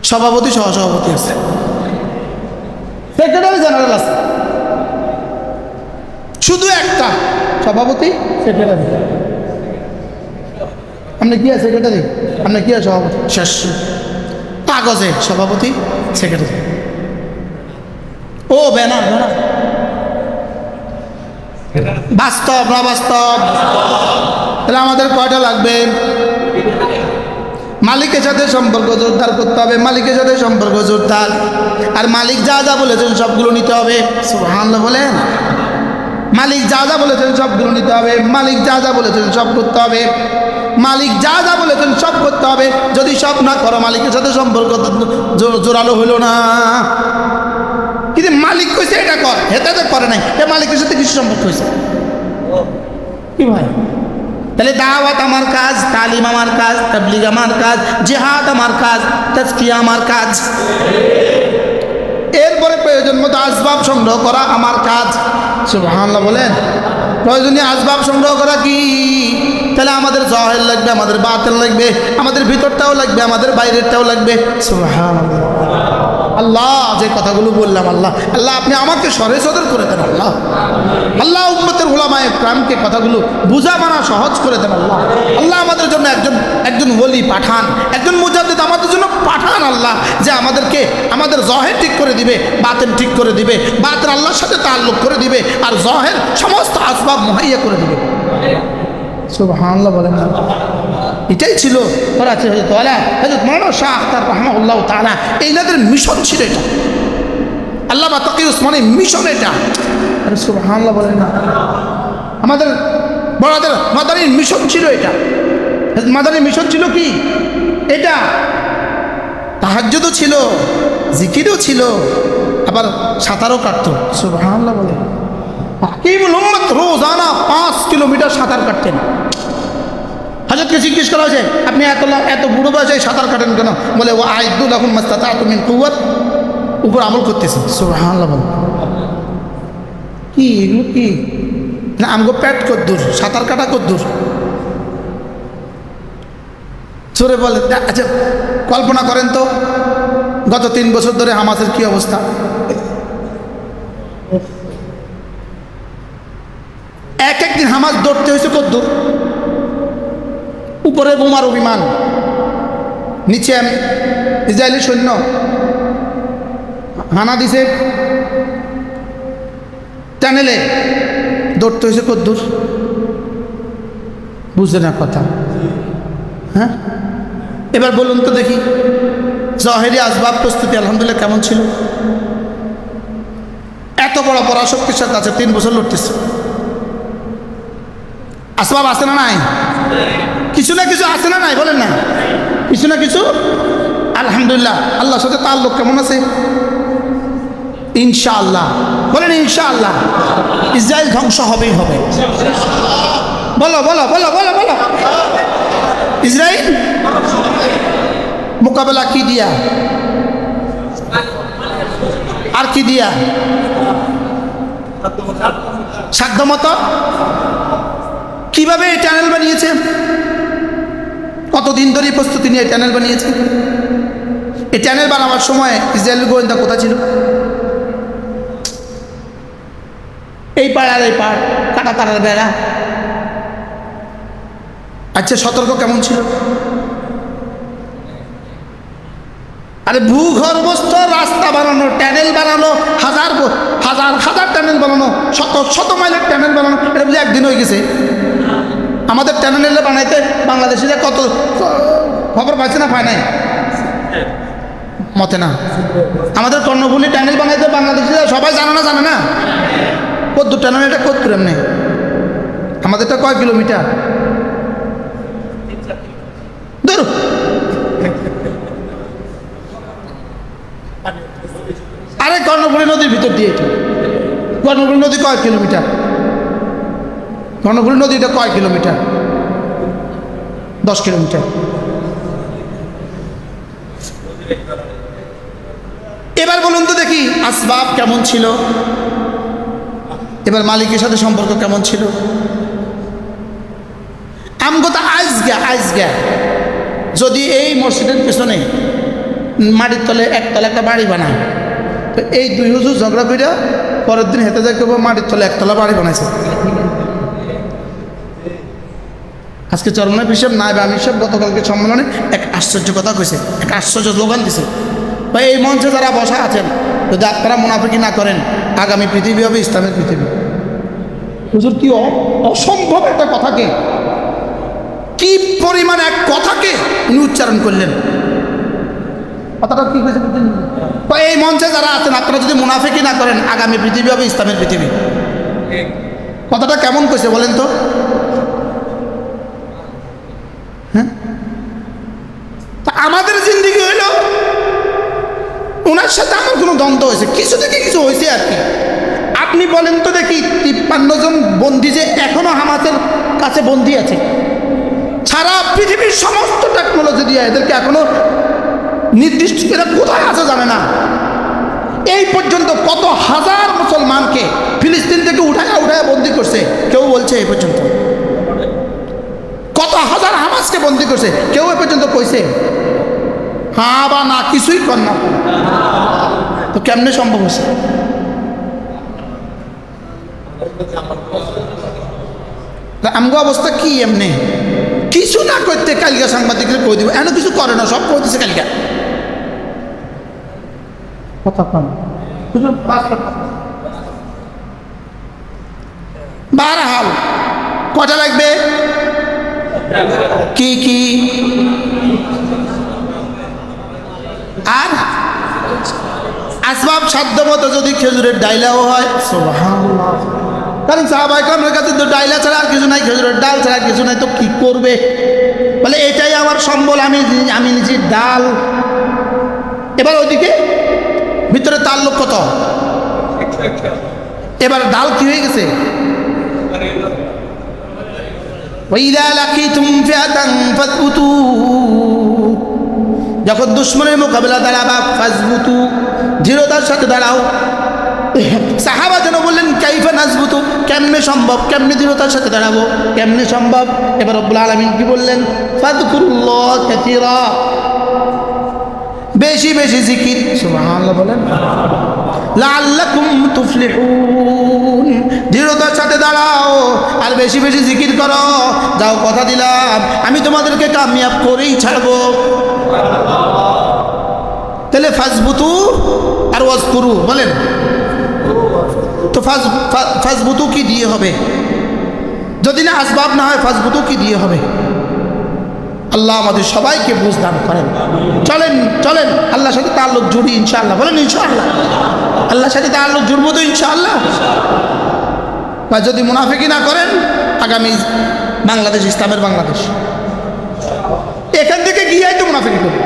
[SPEAKER 1] সভাপতি সহসভাপতি আছে, সেক্রেটারি জেনারেল আছে, শুধু একটা সভাপতি সেক্রেটারি। আপনি কি আছে? সেক্রেটারি। আপনি কি আছে? সভাপতি। শেষ। কাগজে সভাপতি সেক্রেটারি। ও ব্যানার, ব্যানার। বাস্তব না বাস্তব? তাহলে আমাদের কয়টা লাগবে? মালিকের সাথে সম্পর্ক জোরদার করতে হবে, মালিকের সাথে সম্পর্ক জোরদার। আর মালিক যা যা বলেছেন সবগুলো নিতে হবে। সুবহানাল্লাহ বলেন। মালিক যা যা বলেছেন সবগুলো নিতে হবে, মালিক যা যা বলেছেন সব করতে হবে, মালিক যা যা বলেছেন সব করতে হবে। যদি সব না করো মালিকের সাথে সম্পর্ক জোরালো হলো না। কিন্তু মালিক কইছে এটা কর, হেতে তো করে নাই, এ মালিকের সাথে কিছু সম্পর্ক হয়েছে কি ভাই? তাহলে দাওয়াত আমার কাজ, তালিম আমার কাজ, তাবলীগ আমার কাজ, জিহাদ আমার কাজ, তাজকিয়া আমার কাজ। এরপরে প্রয়োজন মতো আসবাব সংগ্রহ করা আমার কাজ। সুবহানাল্লাহ বলেন। প্রয়োজনীয় আসবাব সংগ্রহ করা কি? তাহলে আমাদের জাহির লাগবে, আমাদের বাতিন লাগবে, আমাদের ভিতরটাও লাগবে, আমাদের বাইরেরটাও লাগবে। সুবহানাল্লাহ। আল্লাহ যে কথাগুলো বললাম, আল্লাহ আল্লাহ আপনি আমাকে সরে সদর করে দেন। আল্লাহ আল্লাহ উম্মতের উলামায়ে কেরামকে কথাগুলো বুঝা মানা সহজ করে দেন। আল্লাহ আল্লাহ আমাদের জন্য একজন ওলি পাঠান, একজন মুজাদ্দিদ আমাদের জন্য পাঠান। আল্লাহ যে আমাদেরকে আমাদের জাহির ঠিক করে দিবে, বাতিন ঠিক করে দিবে, বাতিন আল্লাহর সাথে তাআল্লুক করে দিবে, আর জাহির সমস্ত আসবাব মুহাইয়া করে দিবে। সুবহানাল্লাহ বলেন না। এটাই ছিল করাচি হযরত মাওলানা শাহ আখতার রাহমাহুল্লাহ তাআলা এইনাদের মিশন ছিল এটা। আল্লামা তাকি উসমানী মিশন এটা। আরে সুবহানাল্লাহ বলেন না। আমাদের বড়দের মাদানীর মিশন ছিল এটা। মাদানীর মিশন ছিল কি? এটা তাহাজ্জুদও ছিল, জিকিরও ছিল, আবার সাঁতারও কাটতো। সুবহানাল্লাহ বলেন। হাকিমুল উম্মত রোজানা 5 কিলোমিটার সাঁতার কাটতেন। হযরতকে জিজ্ঞেস করা হয়েছে আপনি এত বুড়ো বয়সে সাঁতার কাটেন কেন? বলে ও আইদু লাকুম মাস্তাতাতু মিন কুওয়াত, উপর আমল করতেছে। সুবহানাল্লাহ বলেন। কি এগুলো কি? না আমগো পেট কদ্দুর, সাঁতার কাটা কদ্দুর? চোরে বলে। আচ্ছা কল্পনা করেন তো গত 3 বছর ধরে হামাসের কি অবস্থা। একদিন হামাস দৌড়তে হয়েছে কদ্দুর। উপরে বোমার অভিমান, নিচে ইসরায়েলি সৈন্য হানা দিছে টানেলে, দৌড়তে হয়েছে কদ্দুর। বুঝে না কথা? হ্যাঁ এবার বলুন তো দেখি জাহেরি আসবাব প্রস্তুতি আলহামদুলিল্লাহ কেমন ছিল? এত বড় পরাশক্তির সাথে আছে, 3 বছর লড়তেছে। আসবাব আছে না নাই? কিছু না কিছু আছে না নাই? বলেন না কিছু না কিছু। আলহামদুলিল্লাহ আল্লাহর সাথে তাআল্লুক কেমন আছে? ইনশাআল্লাহ বলেন ইনশাআল্লাহ। ইসরায়েল ধ্বংস হবেই হবে। বলো বলো বলো বলো বলো। ইসরায়েল মোকাবেলা কি দিয়া? আর কি দিয়া? সাধ্যমতো। কিভাবে এই টানেল বানিয়েছে? কতদিন ধরে প্রস্তুতি নিয়ে টানেল বানিয়েছে? এই টানেল বানাবার সময় ইসরায়েলের গোয়েন্দা কোথায় ছিল? এই পাড় আর এই পাড়, কাটা তারার বেড়া। আচ্ছা সতর্ক কেমন ছিল? আরে ভূগর্ভস্থ রাস্তা বানানো, টানেল বানানো, হাজার হাজার হাজার টানেল বানানো, শত শত মাইলের টানেল বানানো, এটা বুঝে একদিন হয়ে গেছে? আমাদের টানেল বানাইতে বাংলাদেশিরা কত খবর পাইছে না? পায় নাই মতে না। আমাদের কর্ণফুলী টানেল বানাইতে বাংলাদেশিরা সবাই জানে না? জানে না? কত টানেল, এটা কত দূর? এমনি আমাদেরটা কয় কিলোমিটার? দূর। আরে কর্ণফুলী নদীর ভিতর দিয়ে এটা। কর্ণফুলী নদী কয় কিলোমিটার? কর্ণফুলী নদীটা কয় কিলোমিটার? 10 কিলোমিটার। এবার বলুন তো দেখি আসবাব কেমন ছিল? এবার মালিকের সাথে সম্পর্ক কেমন ছিল? আমগো আজগা যদি এই মসজিদের পেছনে মাটির তলে একতলা একটা বাড়ি বানায়, তো এই 2 হুজুর ঝগড়া করে পরের দিন হেঁটে যাকে মাটির তলে একতলা বাড়ি বানাইছে। আজকে চরমনায় পিসাব নায়েবে আমির সাহেব গতকালকে সম্মেলনে এক আশ্চর্য কথা কইছে, এক আশ্চর্য স্লোগান দিছে। ভাই এই মঞ্চে যারা বসা আছেন যদি আপনারা মুনাফিকি না করেন, আগামী পৃথিবী হবে ইসলামের পৃথিবী। হুজুর কি অসম্ভব একটা কথাকে, কি পরিমাণ এক কথাকে উনি উচ্চারণ করলেন। কথাটা কি কইছে? এই মঞ্চে যারা আছেন আপনারা যদি মুনাফিকি না করেন, আগামী পৃথিবী হবে ইসলামের পৃথিবী। কথাটা কেমন কইছে বলেন তো? হ্যাঁ, তা আমাদের জিন্দিগি হইল ওনার সাথে আমার কোনো দ্বন্দ্ব হয়েছে, কিছু থেকে কিছু হয়েছে আর কি। আপনি বলেন তো দেখি 53 জন বন্দী যে এখনো হামাসের কাছে বন্দী আছে, সারা পৃথিবীর সমস্ত টেকনোলজি দিয়ে এদেরকে এখনো নির্দিষ্ট এরা কোথায় আছে জানে না। এই পর্যন্ত কত হাজার মুসলমানকে ফিলিস্তিন থেকে উঠায় বন্দী করছে, কেউ বলছে এই পর্যন্ত। কত হাজার হামাসকে বন্দী করছে, কেউ এ পর্যন্ত কইছে হ্যাঁ বা না, কিছুই কর না। তো কেমনে সম্ভব হয়েছে? আমগো অবস্থা কি এমনি কিছু না করতে কালকে সাংবাদিকরা কই দিব, এমন কিছু করে না, সব কইতেছে কালকে কথা কম। বারহাল কটা লাগবে? কি কি আর আসবাব সাধ্য মতো যদি খেজুরের ডাইলাও হয়, সুবহানাল্লাহ। কারণ সাহাবায়ে কেরামের কাছে তো ডাইলা ছাড়া আর কিছু নাই, খেজুরের ডাল ছাড়া কিছু নাই, তো কি করবে? বলে এটাই আমার সম্বল, আমি নিয়েছি ডাল। এবার ওইদিকে ভিতরে তার লোক কত, এবার ডাল কি হয়ে গেছে? যখন দুশ্মনের মোকাবেলা দাঁড়াবা ফাজবুতু, দৃঢ়তার সাথে দাঁড়াও। সাহাবা যেন বললেন কাইফা নাজবুতু, কেমনে সম্ভব, কেমনে দৃঢ়তার সাথে দাঁড়াবো, কেমনে সম্ভব? এবার রব্বুল আলামিন কি বললেন? ফাযকুরুল্লাহ কাসীরা, বেশি বেশি জিকির, সুবহানাল্লাহ বলেন, লাআল্লাকুম তুফলিহুন, দৃঢ়তার সাথে দাঁড়াও আর বেশি বেশি জিকির করো। যাও কথা দিলাম আমি তোমাদেরকে কামিয়াব করেই ছাড়বো। তাহলে ফাজবুতু আর ওয়াজকুরু বলেন তো, ফাজবুতু কি দিয়ে হবে? যদি না আসবাব না হয় ফাজবুতু কি দিয়ে হবে? আল্লাহ আমাদের সবাইকে বুঝ দান করেন। চলেন চলেন আল্লাহর সাথে তাল্লুক জুড়ি ইনশাআল্লাহ, বলেন ইনশাআল্লাহ। আল্লাহর সাথে তাল্লুক জুড়বো তো ইনশাআল্লাহ। বা যদি মুনাফিকি না করেন, আগামী বাংলাদেশ ইসলামের বাংলাদেশ, এখান থেকে গিয়েই তো মুনাফিকি করবে।